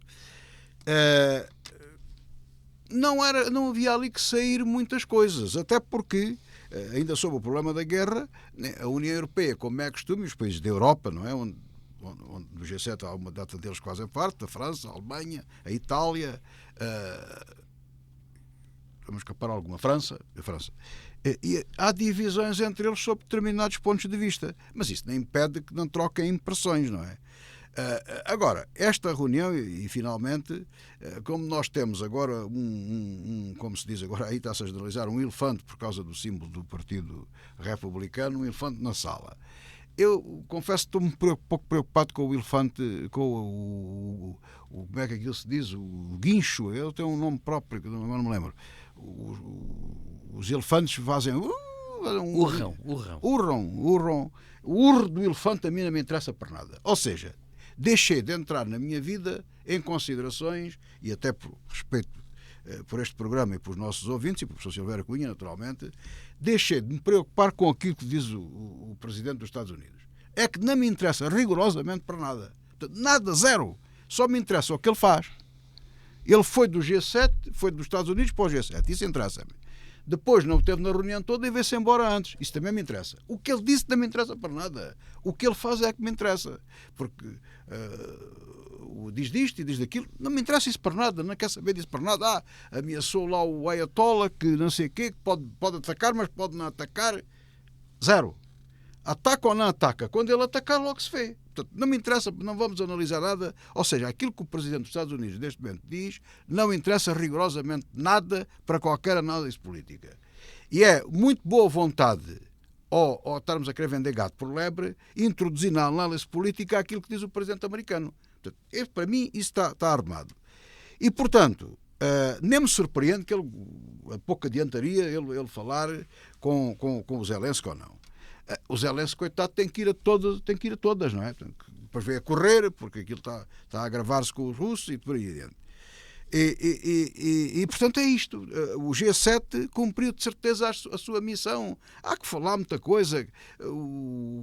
não havia ali que sair muitas coisas, até porque, ainda sobre o problema da guerra, a União Europeia, como é costume, os países da Europa, não é? Onde no G7 há uma data deles quase a parte, a França, a Alemanha, a Itália, vamos escapar alguma, a França. E há divisões entre eles sobre determinados pontos de vista, mas isso não impede que não troquem impressões, não é? Agora, esta reunião, e finalmente, como nós temos agora como se diz agora, aí está-se a generalizar, um elefante por causa do símbolo do Partido Republicano, um elefante na sala. Eu confesso que estou um pouco preocupado com o elefante, com como é que aquilo se diz? O guincho, ele tem um nome próprio, que agora não me lembro. Os elefantes fazem... Urram. O urro do elefante a mim não me interessa por nada. Ou seja, deixei de entrar na minha vida em considerações, e até por respeito por este programa e por os nossos ouvintes, e por professor Silveira Cunha, naturalmente, deixei de me preocupar com aquilo que diz o Presidente dos Estados Unidos. É que não me interessa rigorosamente para nada. Nada, zero. Só me interessa o que ele faz. Ele foi do G7, foi dos Estados Unidos para o G7. Isso interessa-me. Depois não esteve na reunião toda e veio-se embora antes. Isso também me interessa. O que ele disse não me interessa para nada. O que ele faz é que me interessa. Porque diz disto e diz daquilo. Não me interessa isso para nada. Não quer saber disso para nada. Ameaçou lá o Ayatollah que não sei o quê, que pode atacar, mas pode não atacar. Zero. Ataca ou não ataca? Quando ele atacar, logo se vê. Portanto, não me interessa, não vamos analisar nada. Ou seja, aquilo que o Presidente dos Estados Unidos neste momento diz não interessa rigorosamente nada para qualquer análise política. E é muito boa vontade, ou estarmos a querer vender gato por lebre, introduzir na análise política aquilo que diz o Presidente americano. Portanto, para mim, isso está armado. E, portanto, nem me surpreende que ele, a pouco adiantaria ele falar com o Zelensky ou não. O Zelensky, coitado, tem que ir a todas, não é? Depois veio a correr, porque aquilo está a agravar-se com os russos e por aí adiante. Portanto, é isto. O G7 cumpriu de certeza a sua missão. Há que falar muita coisa,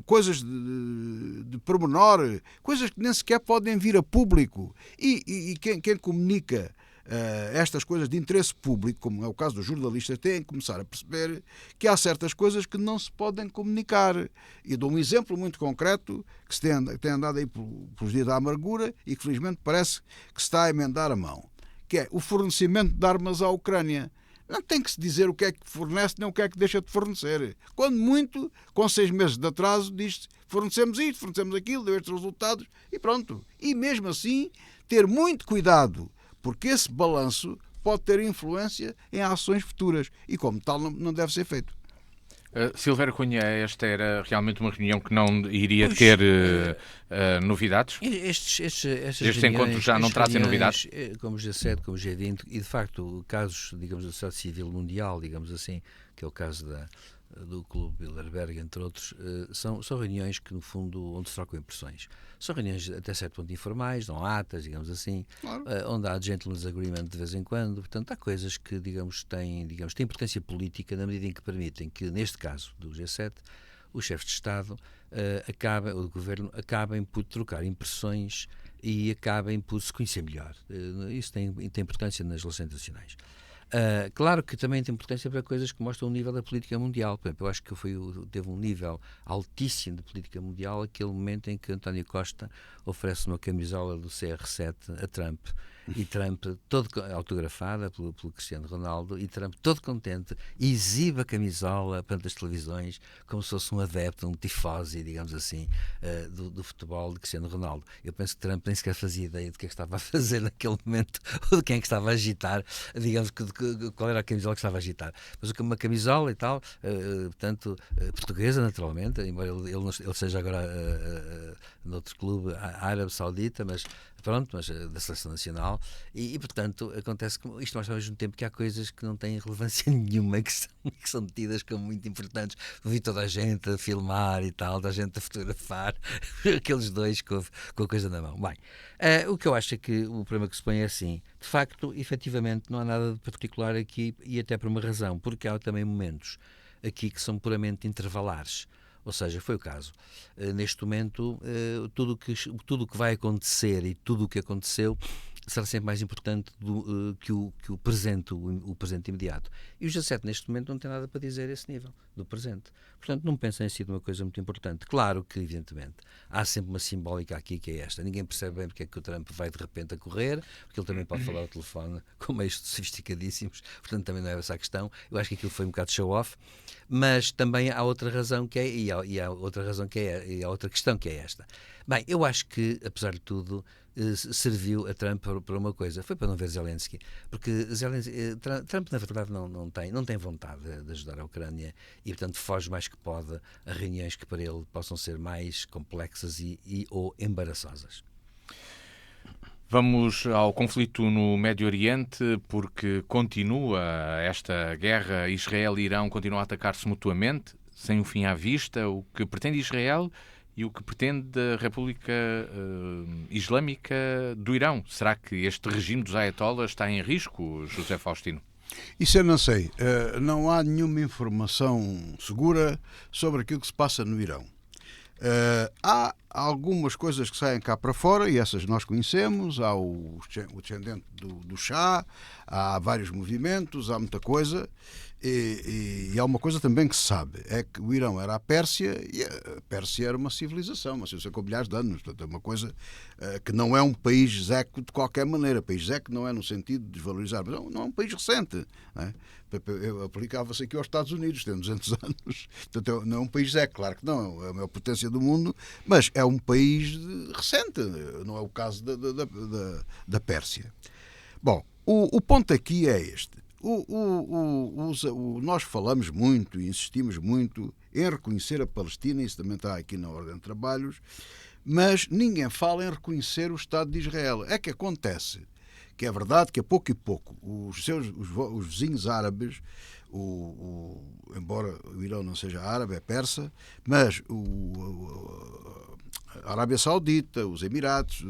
coisas de pormenor, coisas que nem sequer podem vir a público. E quem comunica estas coisas de interesse público, como é o caso dos jornalistas, têm que começar a perceber que há certas coisas que não se podem comunicar. E dou um exemplo muito concreto que se tem andado aí pelos dias da amargura e que felizmente parece que se está a emendar a mão, que é o fornecimento de armas à Ucrânia. Não tem que se dizer o que é que fornece nem o que é que deixa de fornecer. Quando muito, com 6 meses de atraso, diz-se fornecemos isto, fornecemos aquilo, deu estes resultados e pronto. E mesmo assim, ter muito cuidado, porque esse balanço pode ter influência em ações futuras e, como tal, não deve ser feito. Silvério Cunha, esta era realmente uma reunião que não iria ter novidades? Estes encontros já não trazem novidades? Como o G7, como o G20, e de facto casos, digamos, da sociedade civil mundial, digamos assim, que é o caso do Clube Bilderberg, entre outros, são reuniões que, no fundo, onde se trocam impressões. São reuniões até certo ponto informais, não atas, digamos assim, claro. Onde há gentleman's agreement de vez em quando. Portanto, há coisas que, têm importância política na medida em que permitem que, neste caso do G7, os chefes de Estado ou do Governo acabem por trocar impressões e acabem por se conhecer melhor. Isso tem importância nas relações internacionais. Claro que também tem importância para coisas que mostram o nível da política mundial. Por exemplo, eu acho que teve um nível altíssimo de política mundial aquele momento em que António Costa oferece uma camisola do CR7 a Trump. E Trump, todo autografada pelo Cristiano Ronaldo, e Trump, todo contente, exibe a camisola perante as televisões como se fosse um adepto, um tifosi, digamos assim, do futebol de Cristiano Ronaldo. Eu penso que Trump nem sequer fazia ideia do que é que estava a fazer naquele momento, ou de quem é que estava a agitar, digamos, qual era a camisola que estava a agitar. Mas uma camisola e tal, portanto, portuguesa, naturalmente, embora ele seja agora noutro clube árabe saudita, mas da Seleção Nacional, e portanto acontece que isto mostra ao mesmo tempo que há coisas que não têm relevância nenhuma, que são tidas como muito importantes. Vi toda a gente a filmar e tal, toda a gente a fotografar aqueles dois com a coisa na mão. Bem, o que eu acho é que o problema que se põe é assim, de facto, efetivamente não há nada de particular aqui, e até por uma razão, porque há também momentos aqui que são puramente intervalares. Ou seja, foi o caso. Neste momento, tudo o que vai acontecer e tudo o que aconteceu será sempre mais importante que o presente imediato. E o G7 neste momento não tem nada para dizer a esse nível, do presente. Portanto, não pensem em sido uma coisa muito importante. Claro que, evidentemente, há sempre uma simbólica aqui que é esta. Ninguém percebe bem porque é que o Trump vai de repente a correr, porque ele também pode falar ao telefone com meios sofisticadíssimos, portanto também não é essa a questão. Eu acho que aquilo foi um bocado show-off, mas também há outra razão que é, e há outra razão que é, e há outra questão que é esta. Bem, eu acho que, apesar de tudo, serviu a Trump para uma coisa, foi para não ver Zelensky, porque Trump na verdade não tem vontade de ajudar a Ucrânia e portanto foge mais que pode a reuniões que para ele possam ser mais complexas ou embaraçosas. Vamos ao conflito no Médio Oriente, porque continua esta guerra. Israel e Irão continuam a atacar-se mutuamente, sem um fim à vista. O que pretende Israel e o que pretende a República Islâmica do Irão? Será que este regime dos ayatollahs está em risco, José Faustino? Isso eu não sei. Não há nenhuma informação segura sobre aquilo que se passa no Irão. Há algumas coisas que saem cá para fora e essas nós conhecemos. Há o descendente do Shah, há vários movimentos, há muita coisa. E há uma coisa também que se sabe, é que o Irão era a Pérsia e a Pérsia era uma civilização com milhares de anos. Portanto, é uma coisa que não é um país zeco de qualquer maneira. País zeco não é no sentido de desvalorizar, mas não é um país recente. Não é? Aplicava-se aqui aos Estados Unidos, tem 200 anos. Portanto, não é um país zeco, claro que não, é a maior potência do mundo, mas é um país recente, não é o caso da Pérsia. Bom, o ponto aqui é este. Nós falamos muito e insistimos muito em reconhecer a Palestina, isso também está aqui na ordem de trabalhos, mas ninguém fala em reconhecer o Estado de Israel. É que acontece que é verdade que a pouco e pouco os vizinhos árabes, embora o Irão não seja árabe, é persa, mas a Arábia Saudita, os Emirados,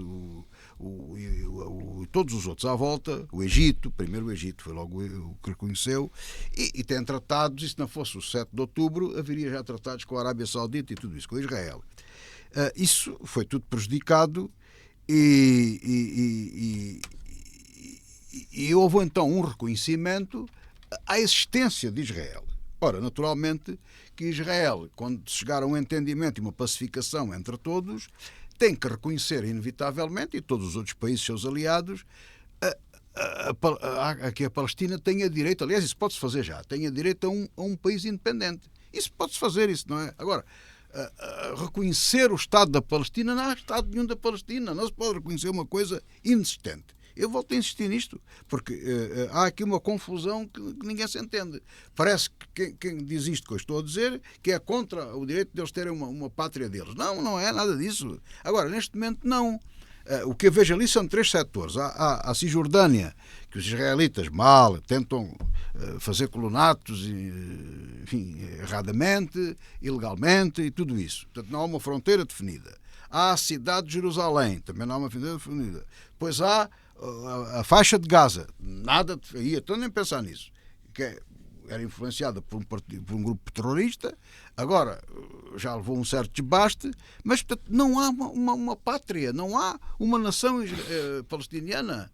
todos os outros à volta, o Egito, primeiro o Egito foi logo o que reconheceu, e tem tratados, e se não fosse o 7 de outubro, haveria já tratados com a Arábia Saudita e tudo isso, com Israel. Isso foi tudo prejudicado e houve então um reconhecimento à existência de Israel. Ora, naturalmente que Israel, quando chegar a um entendimento e uma pacificação entre todos, tem que reconhecer inevitavelmente, e todos os outros países seus aliados, que a Palestina tenha direito, aliás, isso pode-se fazer já, tenha direito a um país independente. Isso pode-se fazer, isso não é? Agora, reconhecer o Estado da Palestina, não há Estado nenhum da Palestina, não se pode reconhecer uma coisa inexistente. Eu volto a insistir nisto, porque há aqui uma confusão que ninguém se entende. Parece que quem diz isto que eu estou a dizer, que é contra o direito de eles terem uma pátria deles. Não, não é nada disso. Agora, neste momento, não. O que eu vejo ali são 3 setores. Há a Cisjordânia, que os israelitas mal tentam fazer colonatos, enfim, erradamente, ilegalmente e tudo isso. Portanto, não há uma fronteira definida. Há a cidade de Jerusalém, também não há uma fronteira definida. Depois há a faixa de Gaza, nada, então nem pensar nisso, que era influenciada por um grupo terrorista, agora já levou um certo desbaste, mas portanto, não há uma pátria, não há uma nação palestiniana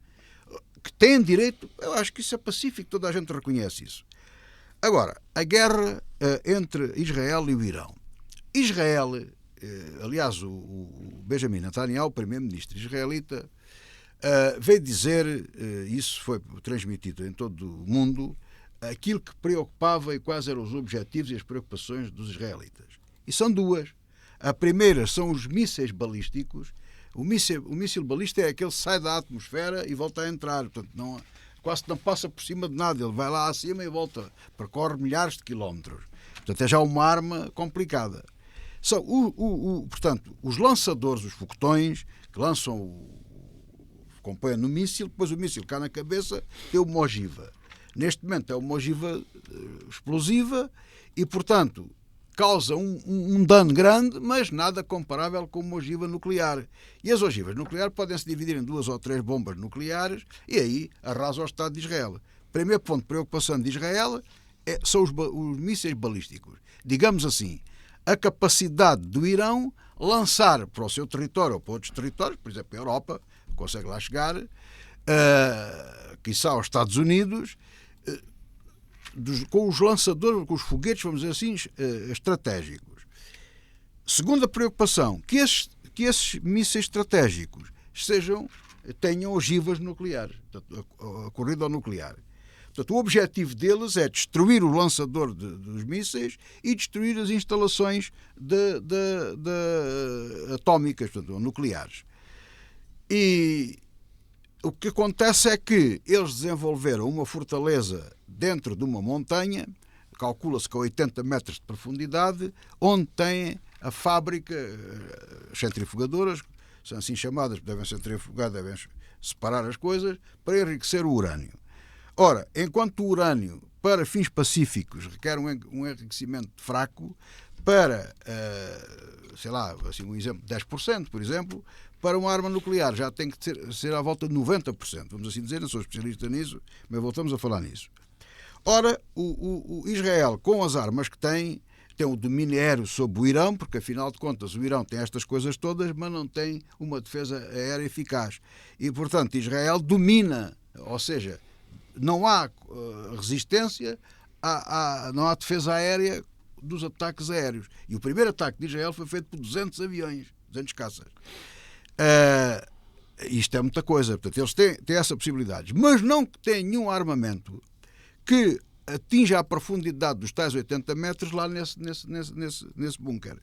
que tem direito. Eu acho que isso é pacífico, toda a gente reconhece isso. Agora, a guerra entre Israel e o Irão. Israel, aliás, o Benjamin Netanyahu, o primeiro-ministro israelita, veio dizer, isso foi transmitido em todo o mundo, aquilo que preocupava e quais eram os objetivos e as preocupações dos israelitas. E são 2. A primeira são os mísseis balísticos. O míssil balístico é aquele que sai da atmosfera e volta a entrar. Portanto, quase não passa por cima de nada. Ele vai lá acima e volta. Percorre milhares de quilómetros. Portanto, é já uma arma complicada. São, portanto, os lançadores, os foguetões, que lançam compõem no míssil, depois o míssil cai na cabeça, tem uma ogiva. Neste momento é uma ogiva explosiva e, portanto, causa um dano grande, mas nada comparável com uma ogiva nuclear. E as ogivas nucleares podem-se dividir em 2 ou 3 bombas nucleares e aí arrasa o Estado de Israel. Primeiro ponto de preocupação de Israel são os mísseis balísticos. Digamos assim, a capacidade do Irão lançar para o seu território ou para outros territórios, por exemplo, a Europa, consegue lá chegar, quiçá aos Estados Unidos, com os lançadores, com os foguetes, vamos dizer assim, estratégicos. Segunda preocupação, que esses mísseis estratégicos tenham ogivas nucleares, portanto, a corrida ao nuclear. Portanto, o objetivo deles é destruir o lançador dos mísseis e destruir as instalações atómicas, portanto, nucleares. E o que acontece é que eles desenvolveram uma fortaleza dentro de uma montanha, calcula-se que a 80 metros de profundidade, onde tem a fábrica, centrifugadoras, são assim chamadas, devem centrifugar, devem separar as coisas, para enriquecer o urânio. Ora, enquanto o urânio, para fins pacíficos, requer um enriquecimento fraco, para, sei lá, assim, um exemplo, 10%, por exemplo, para uma arma nuclear já tem que ser à volta de 90%. Vamos assim dizer, não sou especialista nisso, mas voltamos a falar nisso. Ora, o Israel, com as armas que tem o domínio aéreo sobre o Irão, porque afinal de contas o Irão tem estas coisas todas, mas não tem uma defesa aérea eficaz. E, portanto, Israel domina, ou seja, não há resistência, não há defesa aérea dos ataques aéreos. E o primeiro ataque de Israel foi feito por 200 aviões, 200 caças. Isto é muita coisa. Portanto, eles têm essa possibilidade. Mas não têm nenhum armamento que atinja a profundidade dos tais 80 metros lá nesse bunker.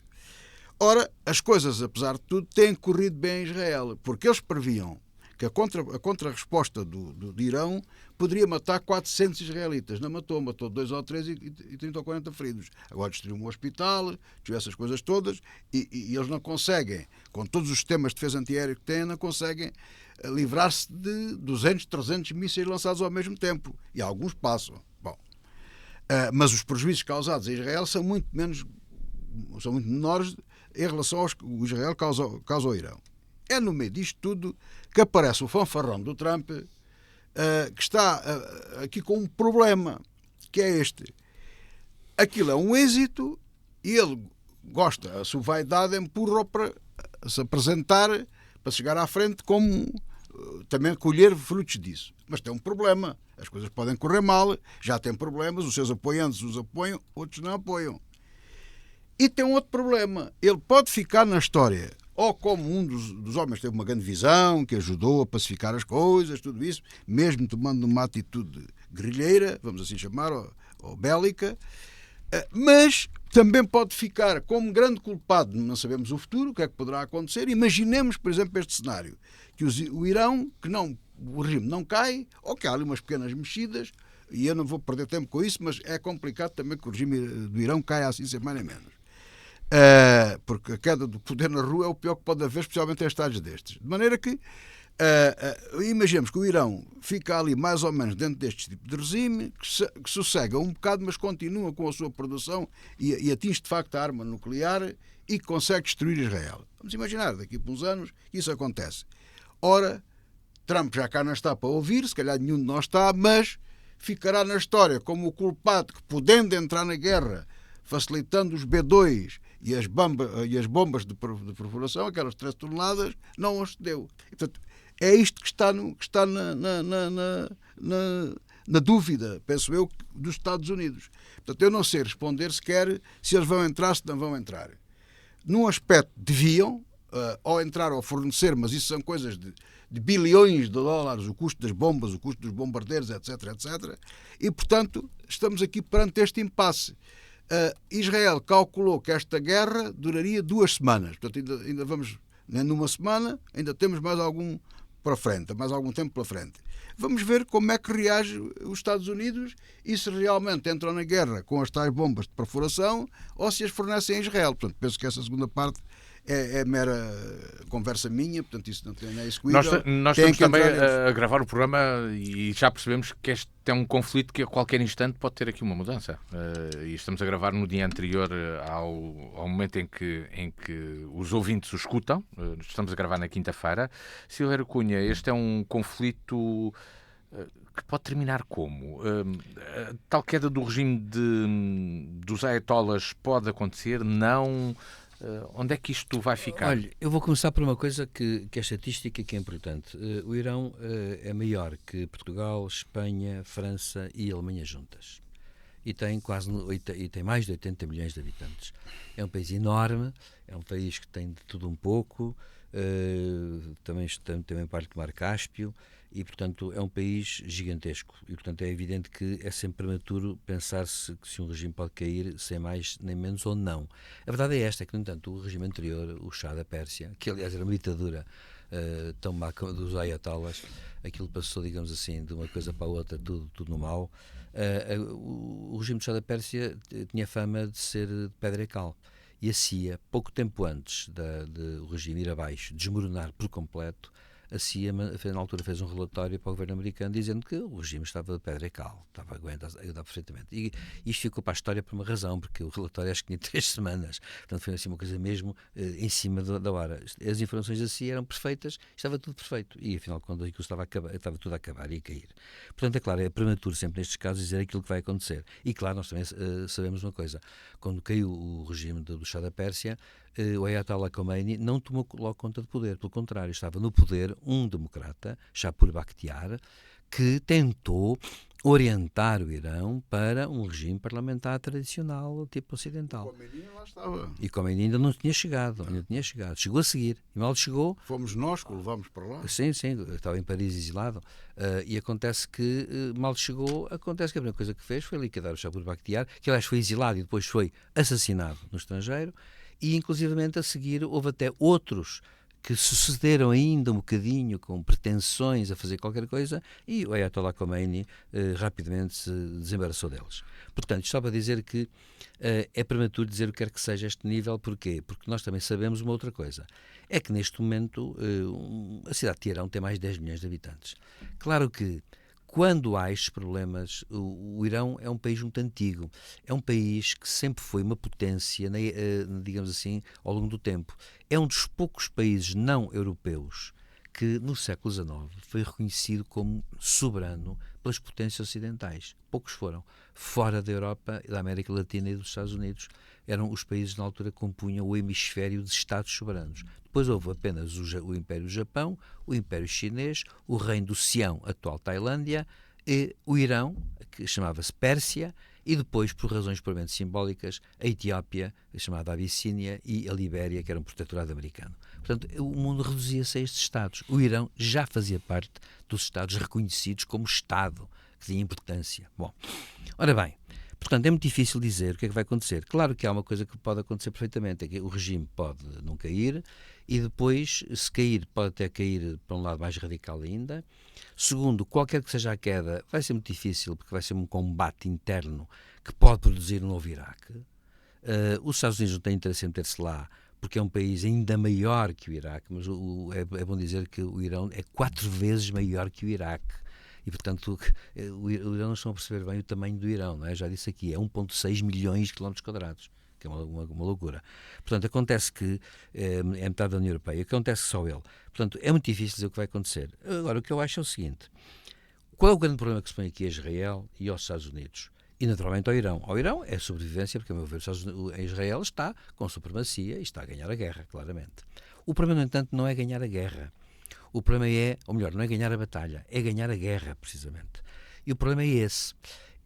Ora, as coisas, apesar de tudo, têm corrido bem em Israel, porque eles previam que a contra-resposta do Irão poderia matar 400 israelitas. Não matou 2 ou 3 e 30 ou 40 feridos. Agora destruiu um hospital, destruiu essas coisas todas, e eles não conseguem, com todos os sistemas de defesa antiaérea que têm, não conseguem livrar-se de 200, 300 mísseis lançados ao mesmo tempo. E alguns passam. Bom, mas os prejuízos causados a Israel são muito menores em relação ao que o Israel causa ao Irão. É no meio disto tudo que aparece o fanfarrão do Trump, que está aqui com um problema, que é este. Aquilo é um êxito e ele gosta, a sua vaidade empurra para se apresentar, para chegar à frente, como também colher frutos disso. Mas tem um problema. As coisas podem correr mal, já tem problemas, os seus apoiantes os apoiam, outros não apoiam. E tem um outro problema. Ele pode ficar na história, ou como um dos homens que teve uma grande visão, que ajudou a pacificar as coisas, tudo isso, mesmo tomando uma atitude guerrilheira, vamos assim chamar, ou bélica, mas também pode ficar como grande culpado, não sabemos o futuro, o que é que poderá acontecer. Imaginemos, por exemplo, este cenário, que o Irão, o regime não cai, ou que há ali umas pequenas mexidas, e eu não vou perder tempo com isso, mas é complicado também que o regime do Irão caia assim sem mais nem menos. Porque a queda do poder na rua é o pior que pode haver, especialmente em estados destes. De maneira que imaginemos que o Irão fica ali mais ou menos dentro deste tipo de regime, que sossega um bocado, mas continua com a sua produção e atinge de facto a arma nuclear e consegue destruir Israel. Vamos imaginar, daqui por uns anos, que isso acontece. Ora, Trump já cá não está para ouvir, se calhar nenhum de nós está, mas ficará na história como o culpado que, podendo entrar na guerra, facilitando os B-2 e as bombas de perfuração, aquelas 3 toneladas, não os deu. E, portanto, é isto que está na dúvida, penso eu, dos Estados Unidos. Portanto, eu não sei responder sequer se eles vão entrar, se não vão entrar. Num aspecto, deviam, ou entrar ou fornecer, mas isso são coisas de bilhões de dólares, o custo das bombas, o custo dos bombardeiros, etc, etc. E, portanto, estamos aqui perante este impasse. Israel calculou que esta guerra duraria 2 semanas. Portanto, ainda vamos, numa semana, ainda temos mais algum para frente, mais algum tempo pela frente. Vamos ver como é que reage os Estados Unidos e se realmente entram na guerra com as tais bombas de perfuração ou se as fornecem a Israel. Portanto, penso que essa segunda parte é mera conversa minha, portanto isso não é execuível. Nós estamos também a gravar o programa e já percebemos que este é um conflito que a qualquer instante pode ter aqui uma mudança. E estamos a gravar no dia anterior ao momento em que os ouvintes o escutam. Estamos a gravar na quinta-feira. Silvério Cunha, este é um conflito que pode terminar como? Tal queda do regime dos ayatollahs pode acontecer? Não... onde é que isto vai ficar? Olha, eu vou começar por uma coisa que é estatística que é importante. O Irão é maior que Portugal, Espanha, França e Alemanha juntas. E tem mais de 80 milhões de habitantes. É um país enorme, é um país que tem de tudo um pouco, também parte do Mar Cáspio, e, portanto, é um país gigantesco. E, portanto, é evidente que é sempre prematuro pensar-se que se um regime pode cair sem mais nem menos ou não. A verdade é esta, que, no entanto, o regime anterior, o Shah da Pérsia, que, aliás, era uma ditadura tão má como dos ayatollahs, aquilo passou, digamos assim, de uma coisa para a outra, tudo no mal. O regime do Shah da Pérsia tinha fama de ser de pedra e cal. E a CIA, pouco tempo antes de o regime ir abaixo, desmoronar por completo, a CIA, na altura, fez um relatório para o governo americano dizendo que o regime estava de pedra e cal, estava a aguentar perfeitamente. E isto ficou para a história por uma razão, porque o relatório acho que tinha 3 semanas, portanto foi assim uma coisa mesmo em cima da hora. As informações da CIA eram perfeitas, estava tudo perfeito, e afinal de contas aquilo estava tudo a acabar e a cair. Portanto, é claro, é prematuro sempre nestes casos dizer aquilo que vai acontecer. E claro, nós também sabemos uma coisa, quando caiu o regime do Shah da Pérsia, o Ayatollah Khomeini não tomou logo conta de poder, pelo contrário, estava no poder um democrata, Shapur Bakhtiar, que tentou orientar o Irão para um regime parlamentar tradicional, tipo ocidental. Khomeini lá estava. E Khomeini ainda não tinha chegado, chegou a seguir, e mal chegou... Fomos nós que o levámos para lá. Sim, estava em Paris exilado, e acontece que, mal chegou, que a primeira coisa que fez foi liquidar o Shapur Bakhtiar, que aliás foi exilado e depois foi assassinado no estrangeiro, e inclusivamente a seguir houve até outros que sucederam ainda um bocadinho com pretensões a fazer qualquer coisa e o Ayatollah Khomeini rapidamente se desembaraçou deles. Portanto, só para dizer que é prematuro dizer o que quer que seja este nível. Porquê? Porque nós também sabemos uma outra coisa. É que neste momento a cidade de Teherão tem mais de 10 milhões de habitantes. Claro que quando há estes problemas, o Irão é um país muito antigo, é um país que sempre foi uma potência, digamos assim, ao longo do tempo. É um dos poucos países não europeus que no século XIX foi reconhecido como soberano pelas potências ocidentais. Poucos foram. Fora da Europa, da América Latina e dos Estados Unidos, eram os países na altura que compunham o hemisfério de Estados soberanos. Depois houve apenas o Império do Japão, o Império Chinês, o Reino do Sião, atual Tailândia, e o Irão, que chamava-se Pérsia, e depois, por razões puramente simbólicas, a Etiópia, chamada Abissínia, e a Libéria, que era um protetorado americano. Portanto, o mundo reduzia-se a estes Estados. O Irão já fazia parte dos Estados reconhecidos como Estado, que tinha importância. Bom, ora bem, portanto, é muito difícil dizer o que é que vai acontecer. Claro que há uma coisa que pode acontecer perfeitamente, é que o regime pode não cair, e depois, se cair, pode até cair para um lado mais radical ainda. Segundo, qualquer que seja a queda, vai ser muito difícil, porque vai ser um combate interno que pode produzir um novo Iraque. Os Estados Unidos não têm interesse em meter-se lá, porque é um país ainda maior que o Iraque, mas é bom dizer que o Irão é 4 vezes maior que o Iraque. E, portanto, o Irão não estão a perceber bem o tamanho do Irão, não é? Já disse aqui, é 1,6 milhões de quilómetros quadrados, que é uma loucura. Portanto, acontece que é metade da União Europeia, acontece só ele. Portanto, é muito difícil dizer o que vai acontecer. Agora, o que eu acho é o seguinte: qual é o grande problema que se põe aqui a Israel e aos Estados Unidos? E, naturalmente, ao Irão. Ao Irão é a sobrevivência, porque, a meu ver, Israel está com supremacia e está a ganhar a guerra, claramente. O problema, no entanto, não é ganhar a guerra. O problema é, ou melhor, não é ganhar a batalha, é ganhar a guerra, precisamente. E o problema é esse,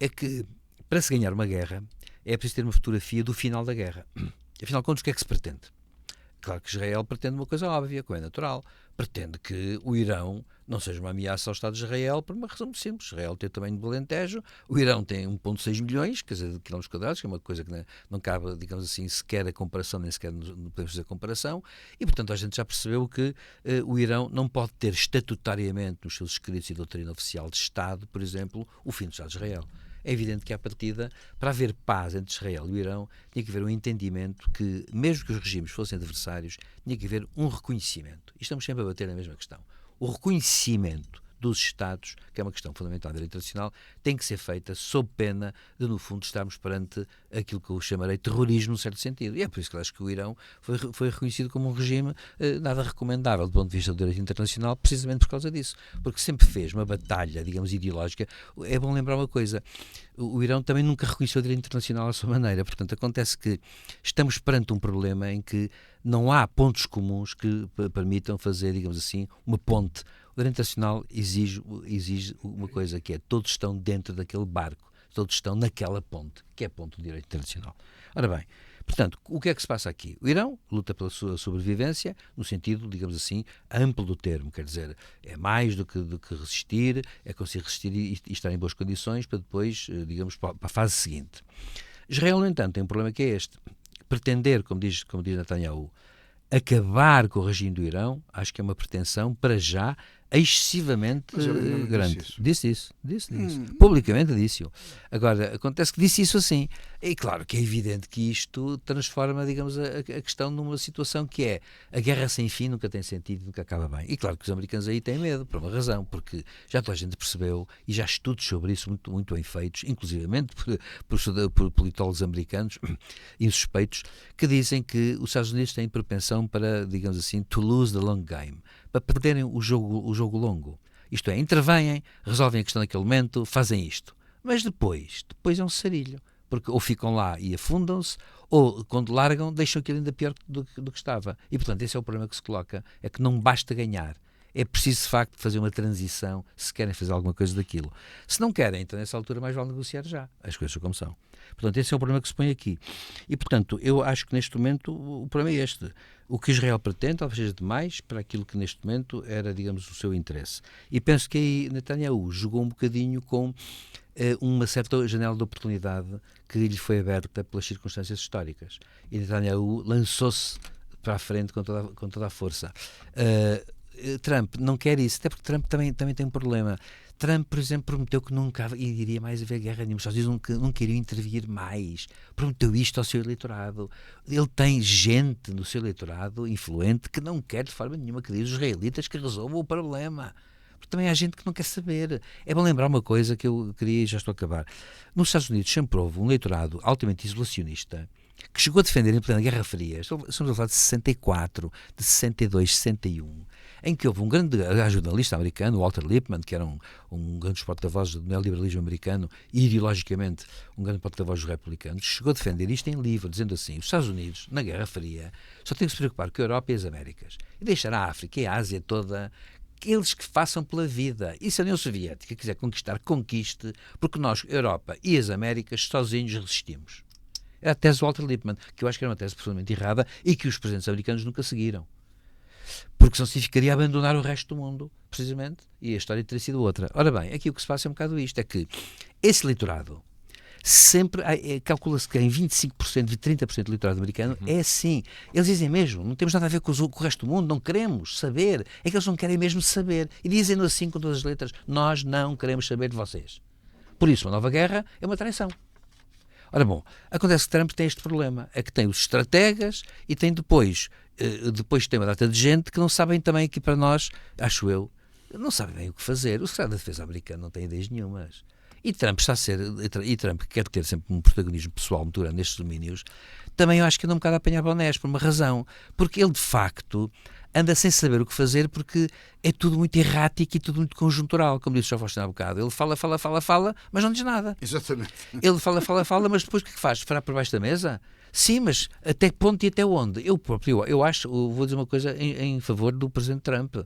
é que para se ganhar uma guerra é preciso ter uma fotografia do final da guerra. Afinal de contas, o que é que se pretende? Claro que Israel pretende uma coisa óbvia, como é natural. Pretende que o Irão não seja uma ameaça ao Estado de Israel por uma razão muito simples. Israel tem o tamanho do Alentejo, o Irão tem 1,6 milhões, quer dizer, de quilómetros quadrados, que é uma coisa que não cabe, digamos assim, sequer a comparação, nem sequer não podemos fazer a comparação, e portanto a gente já percebeu que o Irão não pode ter estatutariamente nos seus escritos e doutrina oficial de Estado, por exemplo, o fim do Estado de Israel. É evidente que, à partida, para haver paz entre Israel e o Irão, tinha que haver um entendimento que, mesmo que os regimes fossem adversários, tinha que haver um reconhecimento. E estamos sempre a bater na mesma questão. O reconhecimento dos Estados, que é uma questão fundamental da direito internacional, tem que ser feita sob pena de, no fundo, estarmos perante aquilo que eu chamarei terrorismo, no certo sentido. E é por isso que eu acho que o Irão foi reconhecido como um regime nada recomendável do ponto de vista do direito internacional, precisamente por causa disso. Porque sempre fez uma batalha, digamos, ideológica. É bom lembrar uma coisa: o Irão também nunca reconheceu o direito internacional à sua maneira. Portanto, acontece que estamos perante um problema em que não há pontos comuns que permitam fazer, digamos assim, uma ponte. O direito internacional exige uma coisa, que é: todos estão dentro daquele barco, todos estão naquela ponte, que é a ponte do direito internacional. Ora bem, portanto, o que é que se passa aqui? O Irão luta pela sua sobrevivência, no sentido, digamos assim, amplo do termo, quer dizer, é mais do que resistir, é conseguir resistir e estar em boas condições para depois, digamos, para a fase seguinte. Israel, no entanto, tem um problema que é este: pretender, como diz Netanyahu, acabar com o regime do Irão, acho que é uma pretensão, para já, excessivamente grande. Disse isso. Publicamente disse-o. Agora, acontece que disse isso assim. E claro que é evidente que isto transforma, digamos, a questão numa situação que é: a guerra sem fim nunca tem sentido, nunca acaba bem. E claro que os americanos aí têm medo, por uma razão, porque já toda a gente percebeu, e já há estudos sobre isso muito, muito bem feitos, inclusivamente por politólogos americanos e suspeitos, que dizem que os Estados Unidos têm propensão para, digamos assim, to lose the long game, para perderem o jogo longo. Isto é, intervêm, resolvem a questão naquele momento, fazem isto. Mas depois é um sarilho. Porque ou ficam lá e afundam-se, ou quando largam deixam aquilo ainda pior do que estava. E portanto esse é o problema que se coloca: é que não basta ganhar. É preciso de facto fazer uma transição se querem fazer alguma coisa daquilo. Se não querem, então nessa altura mais vale negociar já. As coisas são como são. Portanto, esse é o problema que se põe aqui. E, portanto, eu acho que neste momento o problema é este. O que Israel pretende talvez seja demais para aquilo que neste momento era, digamos, o seu interesse. E penso que aí Netanyahu jogou um bocadinho com uma certa janela de oportunidade que lhe foi aberta pelas circunstâncias históricas. E Netanyahu lançou-se para a frente com toda a força. Trump não quer isso, até porque Trump também tem um problema. Trump, por exemplo, prometeu que nunca iria mais haver guerra nenhuma. Os Estados Unidos nunca iriam intervir mais. Prometeu isto ao seu eleitorado. Ele tem gente no seu eleitorado influente que não quer de forma nenhuma que diz os israelitas que resolvam o problema. Porque também há gente que não quer saber. É bom lembrar uma coisa que eu queria e já estou a acabar. Nos Estados Unidos sempre houve um eleitorado altamente isolacionista que chegou a defender em plena Guerra Fria, estamos a falar de 64, de 62, 61, em que houve um grande jornalista americano, Walter Lippmann, que era um grande porta-voz do neoliberalismo americano e ideologicamente um grande porta-voz dos republicanos, chegou a defender isto em livro, dizendo assim: os Estados Unidos, na Guerra Fria, só têm que se preocupar com a Europa e as Américas e deixar a África e a Ásia toda, eles que façam pela vida. E se a União Soviética quiser conquistar, conquiste, porque nós, a Europa e as Américas, sozinhos resistimos. Era a tese do Walter Lippmann, que eu acho que era uma tese profundamente errada e que os presidentes americanos nunca seguiram. Porque senão significaria abandonar o resto do mundo, precisamente, e a história teria sido outra. Ora bem, aqui o que se passa é um bocado isto, é que esse eleitorado, sempre, calcula-se que em 25% e 30% do eleitorado americano é assim. Eles dizem mesmo, não temos nada a ver com o resto do mundo, não queremos saber, é que eles não querem mesmo saber. E dizem-no assim com todas as letras: nós não queremos saber de vocês. Por isso, uma nova guerra é uma traição. Ora bom, acontece que Trump tem este problema, é que tem os estrategas e tem depois tem uma data de gente que não sabem também, aqui para nós, acho eu, não sabem bem o que fazer. O secretário da Defesa americano não tem ideias nenhumas. E Trump que quer ter sempre um protagonismo pessoal muito grande nestes domínios, também eu acho que anda um bocado a apanhar bonés, por uma razão, porque ele de facto anda sem saber o que fazer, porque é tudo muito errático e tudo muito conjuntural, como disse o João Faustino há bocado. Ele fala, mas não diz nada. Exatamente. Ele fala, mas depois o que é que faz? Fará por baixo da mesa? Sim, mas até que ponto e até onde? Eu vou dizer uma coisa em favor do Presidente Trump.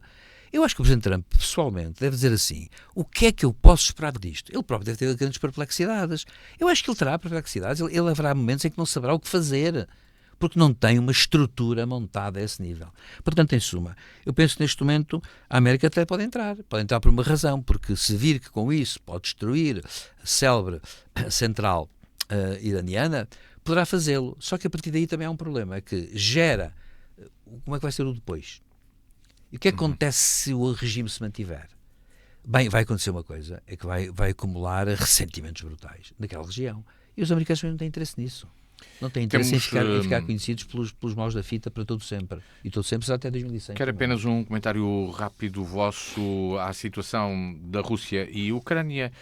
Eu acho que o Presidente Trump, pessoalmente, deve dizer assim: o que é que eu posso esperar disto? Ele próprio deve ter grandes perplexidades. Eu acho que ele terá perplexidades, ele haverá momentos em que não saberá o que fazer, porque não tem uma estrutura montada a esse nível. Portanto, em suma, eu penso que neste momento a América até pode entrar por uma razão, porque se vir que com isso pode destruir a célebre central iraniana, poderá fazê-lo. Só que a partir daí também há um problema, é que gera como é que vai ser o depois. E o que acontece se o regime se mantiver? Bem, vai acontecer uma coisa, é que vai acumular ressentimentos brutais naquela região. E os americanos também não têm interesse nisso. Não têm interesse em ficar conhecidos pelos maus da fita para todo sempre. E todo sempre até 2100. Quero apenas um comentário rápido vosso à situação da Rússia e Ucrânia.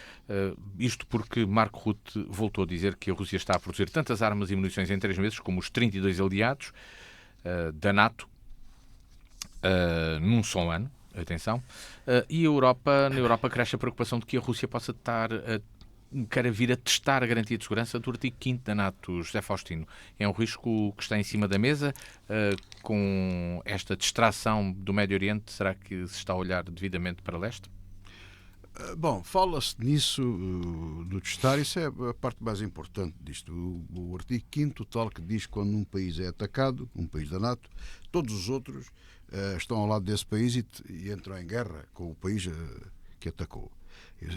Isto porque Marco Rutte voltou a dizer que a Rússia está a produzir tantas armas e munições em 3 meses como os 32 aliados da NATO num só ano. Atenção. E na Europa cresce a preocupação de que a Rússia possa quer vir a testar a garantia de segurança do artigo 5º da NATO. José Faustino, é um risco que está em cima da mesa com esta distração do Médio Oriente? Será que se está a olhar devidamente para leste? Bom, fala-se nisso, do testar, isso é a parte mais importante disto. O artigo 5º tal que diz que quando um país é atacado, um país da NATO, todos os outros estão ao lado desse país e entram em guerra com o país que atacou.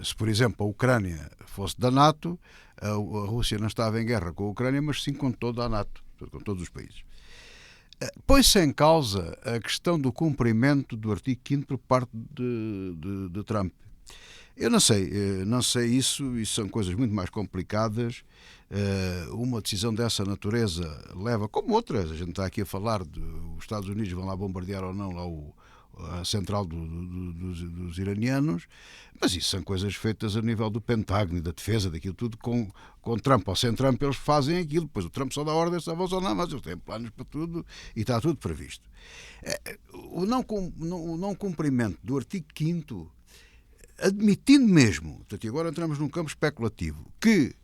Se, por exemplo, a Ucrânia fosse da NATO, a Rússia não estava em guerra com a Ucrânia, mas sim com toda a NATO, com todos os países. Põe-se em causa a questão do cumprimento do artigo 5º por parte de Trump. Eu não sei isso são coisas muito mais complicadas. Uma decisão dessa natureza leva, como outras, a gente está aqui a falar os Estados Unidos vão lá bombardear ou não lá a central dos iranianos, mas isso são coisas feitas a nível do Pentágono e da defesa, daquilo tudo, com Trump ou sem Trump eles fazem aquilo, depois o Trump só dá ordens, só vão só não, mas eles têm planos para tudo e está tudo previsto. O não cumprimento do artigo 5º, admitindo mesmo, portanto, agora entramos num campo especulativo, que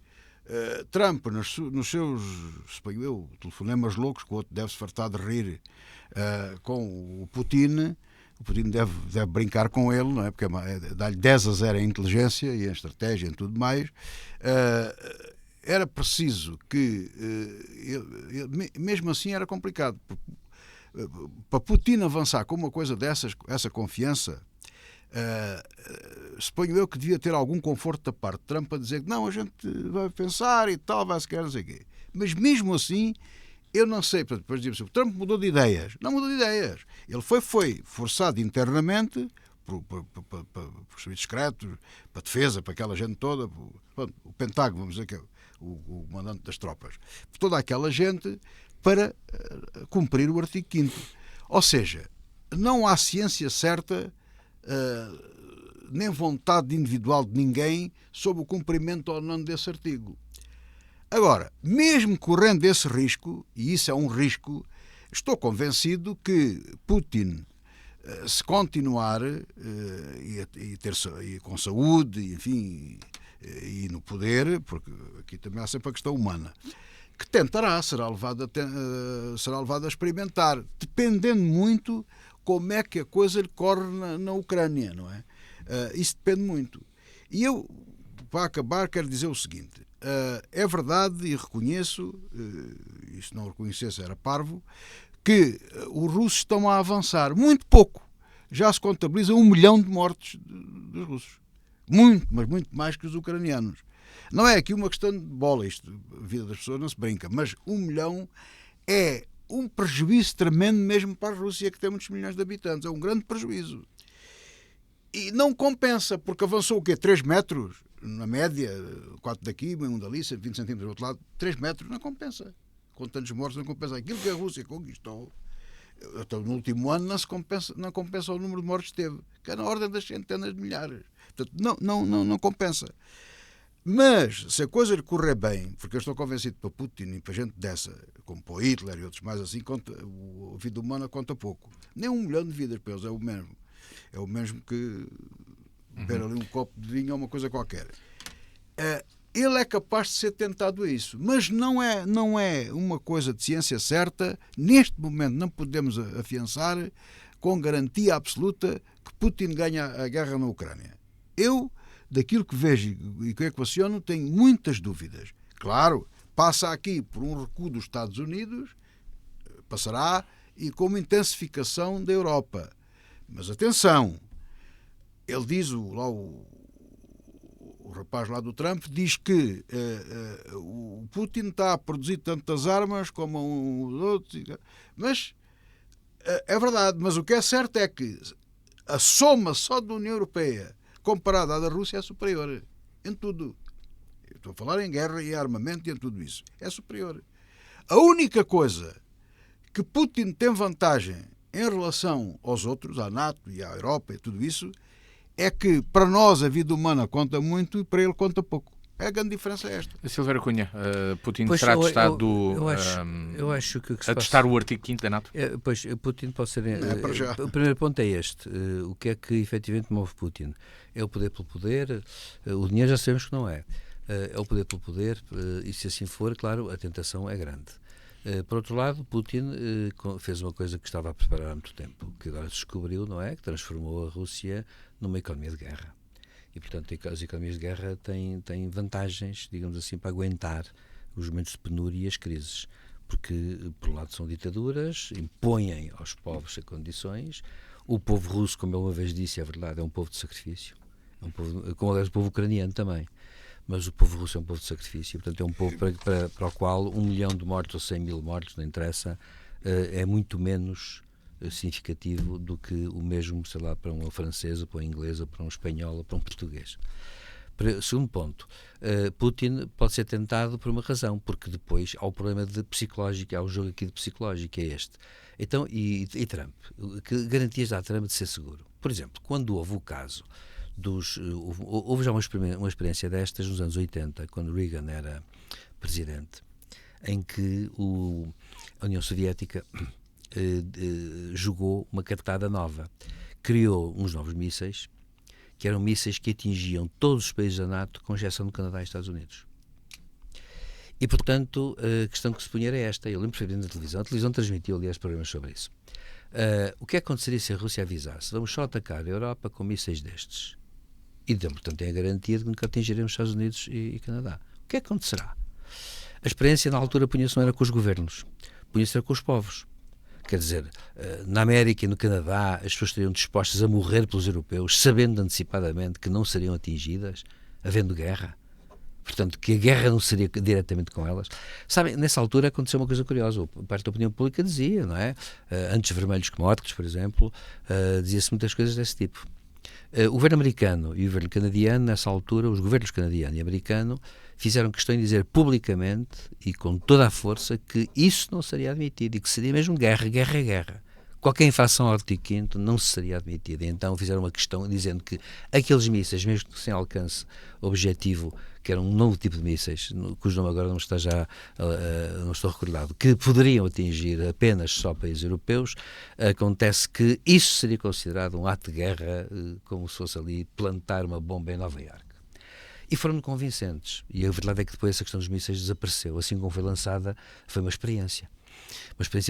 Trump, nos seus, suponho eu, telefonemas loucos, que o outro deve-se fartar de rir com o Putin deve brincar com ele, não é? Porque dá-lhe 10-0 em inteligência e em estratégia e em tudo mais. Era preciso que, mesmo assim era complicado, para Putin avançar com uma coisa dessas, essa confiança, suponho eu que devia ter algum conforto da parte de Trump a dizer que não, a gente vai pensar e tal, vai se querer, não sei o quê. Mas mesmo assim, eu não sei, portanto, depois dizia-se, o Trump mudou de ideias. Não mudou de ideias. Ele foi forçado internamente por serviços secretos, para a defesa, para aquela gente toda, o Pentágono, vamos dizer que é o comandante das tropas, por toda aquela gente para cumprir o artigo 5º. Ou seja, não há ciência certa nem vontade individual de ninguém sobre o cumprimento ou não desse artigo. Agora, mesmo correndo esse risco, e isso é um risco, estou convencido que Putin, se continuar e com saúde, enfim, e no poder, porque aqui também há sempre a questão humana, que tentará, será levado a experimentar, dependendo muito como é que a coisa lhe corre na Ucrânia, não é? Isso depende muito. E eu, para acabar, quero dizer o seguinte: é verdade e reconheço, e se não reconhecesse era parvo, que os russos estão a avançar muito pouco. Já se contabiliza 1 milhão de mortes dos russos. Muito, mas muito mais que os ucranianos. Não é aqui uma questão de bola, isto, a vida das pessoas não se brinca, mas 1 milhão é um prejuízo tremendo mesmo para a Rússia, que tem muitos milhões de habitantes. É um grande prejuízo. E não compensa, porque avançou o quê? 3 metros? Na média, 4 daqui, 1 dali, 20 centímetros do outro lado. 3 metros não compensa. Com tantos mortos não compensa. Aquilo que a Rússia conquistou, até no último ano, não compensa o número de mortos que teve, que é na ordem das centenas de milhares. Portanto, não compensa. Mas, se a coisa lhe correr bem, porque eu estou convencido que para Putin e para gente dessa, como para Hitler e outros mais assim, a vida humana conta pouco. Nem 1 milhão de vidas para eles, é o mesmo. É o mesmo que beber ali um copo de vinho ou uma coisa qualquer. Ele é capaz de ser tentado a isso, mas não é uma coisa de ciência certa. Neste momento não podemos afiançar com garantia absoluta que Putin ganha a guerra na Ucrânia. Eu, daquilo que vejo e que equaciono, tenho muitas dúvidas. Claro, passa aqui por um recuo dos Estados Unidos, passará, e com uma intensificação da Europa. Mas atenção, ele diz, o rapaz lá do Trump, diz que o Putin está a produzir tantas armas como os outros, mas é verdade, mas o que é certo é que a soma só da União Europeia comparada à da Rússia é superior em tudo. Eu estou a falar em guerra e armamento e em tudo isso. É superior. A única coisa que Putin tem vantagem em relação aos outros, à NATO e à Europa e tudo isso, é que para nós a vida humana conta muito e para ele conta pouco. A grande diferença é esta. Silveira Cunha, Putin terá testado eu acho que a testar o artigo 5º da NATO? Pois, Putin pode ser... para já. O primeiro ponto é este. O que é que efetivamente move Putin? É o poder pelo poder? O dinheiro já sabemos que não é. É o poder pelo poder, e se assim for, claro, a tentação é grande. Por outro lado, Putin fez uma coisa que estava a preparar há muito tempo, que agora descobriu, não é? Que transformou a Rússia numa economia de guerra. E, portanto, as economias de guerra têm vantagens, digamos assim, para aguentar os momentos de penúria e as crises. Porque, por um lado, são ditaduras, impõem aos povos as condições. O povo russo, como ele uma vez disse, é verdade, é um povo de sacrifício. É um povo, como aliás o povo ucraniano também. Mas o povo russo é um povo de sacrifício, portanto é um povo para o qual 1 milhão de mortos ou 100 mil mortos, não interessa, é muito menos significativo do que o mesmo, sei lá, para uma francesa, para uma inglesa, para um espanhol ou para um português. Segundo ponto, Putin pode ser tentado por uma razão, porque depois há o problema de psicológico, há o jogo aqui de psicológico, é este. Então, e Trump? Que garantias dá Trump de ser seguro? Por exemplo, quando houve o caso houve já uma experiência destas nos anos 80, quando Reagan era presidente, em que a União Soviética jogou uma cartada nova. Criou uns novos mísseis, que eram mísseis que atingiam todos os países da NATO, com exceção do Canadá e Estados Unidos. E, portanto, a questão que se punha era esta. Eu lembro perfeitamente da televisão. A televisão transmitiu, aliás, programas sobre isso. O que aconteceria se a Rússia avisasse? Vamos só atacar a Europa com mísseis destes. E, portanto, tem a garantia de que nunca atingiremos Estados Unidos e Canadá. O que acontecerá? A experiência, na altura, punha-se não era com os governos, punha-se com os povos. Quer dizer, na América e no Canadá, as pessoas estariam dispostas a morrer pelos europeus, sabendo antecipadamente que não seriam atingidas, havendo guerra. Portanto, que a guerra não seria diretamente com elas. Sabem, nessa altura aconteceu uma coisa curiosa. Parte da opinião pública dizia, não é? Antes vermelhos que mortos, por exemplo, dizia-se muitas coisas desse tipo. O governo americano e o governo canadiano, nessa altura, os governos canadiano e americano, fizeram questão de dizer publicamente e com toda a força que isso não seria admitido e que seria mesmo guerra, guerra, guerra. qualquer infração ao artigo 5º não se seria admitida. Então fizeram uma questão dizendo que aqueles mísseis, mesmo sem alcance objetivo, que era um novo tipo de mísseis, cujo nome agora não está já, não estou recordado, que poderiam atingir apenas só países europeus, acontece que isso seria considerado um ato de guerra, como se fosse ali plantar uma bomba em Nova Iorque. E foram convincentes. E a verdade é que depois essa questão dos mísseis desapareceu. Assim como foi lançada, foi uma experiência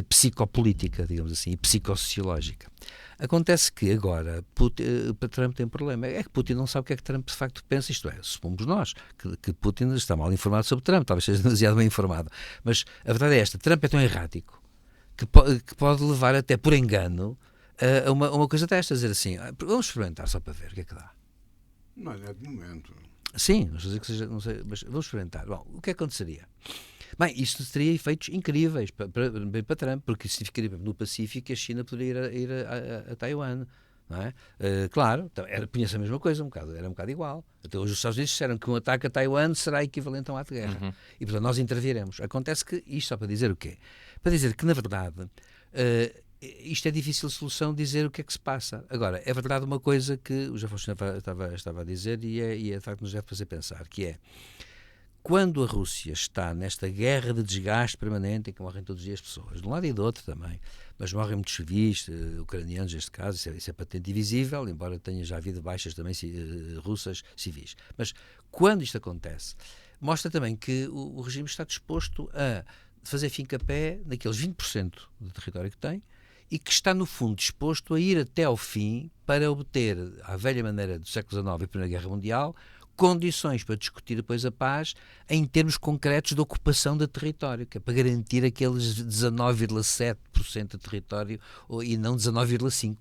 psicopolítica, digamos assim, e psicossociológica. Acontece que agora Trump tem um problema. É que Putin não sabe o que é que Trump de facto pensa, isto é, supomos nós que Putin está mal informado sobre Trump, talvez seja demasiado bem informado. Mas a verdade é esta, Trump é tão errático que pode levar até por engano a uma coisa destas, dizer assim, vamos experimentar só para ver o que é que dá. Não é de momento. Sim, não estou a dizer que seja, não sei, mas vamos experimentar. Bom, o que aconteceria? Bem, isto teria efeitos incríveis para Trump, porque isso significaria no Pacífico que a China poderia ir a Taiwan. Não é? Claro, punha-se a mesma coisa, era um bocado igual. Até hoje os Estados Unidos disseram que um ataque a Taiwan será equivalente a um ato de guerra. Uhum. E portanto nós interviremos. Acontece que, isto só para dizer o quê? Para dizer que na verdade isto é difícil de solução, dizer o que é que se passa. Agora, é verdade uma coisa que o José Faustino estava a dizer e é de facto nos deve fazer pensar, que é quando a Rússia está nesta guerra de desgaste permanente em que morrem todos os dias pessoas, de um lado e do outro também, mas morrem muitos civis, ucranianos neste caso, isso é patente e visível, embora tenha já havido baixas também russas civis. Mas quando isto acontece, mostra também que o regime está disposto a fazer fim-capé naqueles 20% do território que tem e que está, no fundo, disposto a ir até ao fim para obter, à velha maneira do século XIX e Primeira Guerra Mundial, condições para discutir depois a paz em termos concretos de ocupação de território, que é para garantir aqueles 19,7% de território e não 19,5%.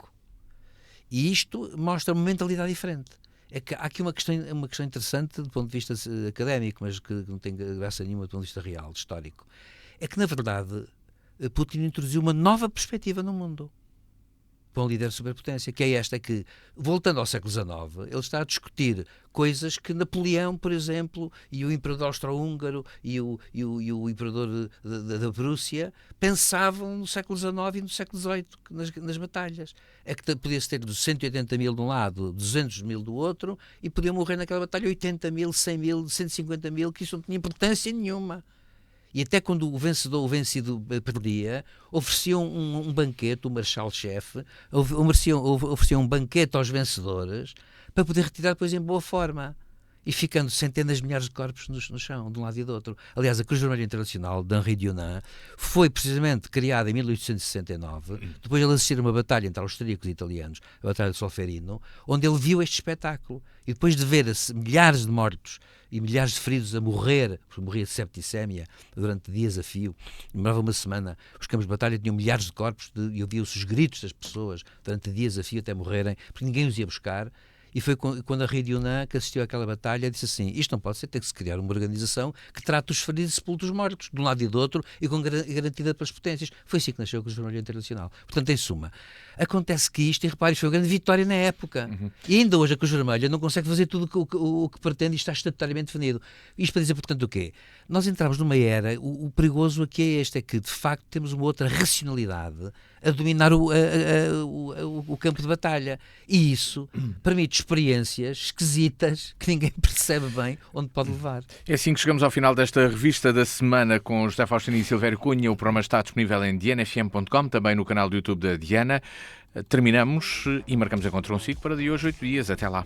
E isto mostra uma mentalidade diferente. É que há aqui uma questão interessante do ponto de vista académico, mas que não tem graça nenhuma do ponto de vista real, histórico. É que, na verdade, Putin introduziu uma nova perspectiva no mundo para um líder de superpotência, que é esta, que, voltando ao século XIX, ele está a discutir coisas que Napoleão, por exemplo, e o imperador austro-húngaro e o imperador da Prússia pensavam no século XIX e no século XVIII, nas batalhas. É que podia-se ter 180 mil de um lado, 200 mil do outro, e podiam morrer naquela batalha 80 mil, 100 mil, 150 mil, que isso não tinha importância nenhuma. E até quando o vencido perdia, ofereciam um banquete, o marechal-chefe, ofereciam um banquete aos vencedores para poder retirar depois em boa forma. E ficando centenas de milhares de corpos no chão, de um lado e do outro. Aliás, a Cruz Vermelha Internacional, de Henri Dunant, foi precisamente criada em 1869, depois de ele assistir a uma batalha entre austríacos e italianos, a Batalha de Solferino, onde ele viu este espetáculo. E depois de ver milhares de mortos e milhares de feridos a morrer, porque morria de septicémia durante dias a fio, demorava uma semana, os campos de batalha tinham milhares de corpos e ouviam-se os gritos das pessoas durante dias a fio até morrerem, porque ninguém os ia buscar. E foi quando a Henri Dunant, que assistiu àquela batalha, disse assim, isto não pode ser, tem que se criar uma organização que trate os feridos e sepultos mortos, de um lado e do outro, e com garantida pelas potências. Foi assim que nasceu a Cruz Vermelha Internacional. Portanto, em suma, acontece que isto, e repare, foi uma grande vitória na época. E ainda hoje a Cruz Vermelha não consegue fazer tudo o que pretende e está estatutariamente definido. Isto para dizer, portanto, o quê? Nós entramos numa era, o perigoso aqui é este, é que, de facto, temos uma outra racionalidade a dominar o campo de batalha. E isso permite experiências esquisitas que ninguém percebe bem onde pode levar. É assim que chegamos ao final desta revista da semana com José Faustino e Silvério Cunha. O programa está disponível em dianafm.com, também no canal do YouTube da Diana. Terminamos e marcamos encontro consigo para de hoje 8 dias. Até lá.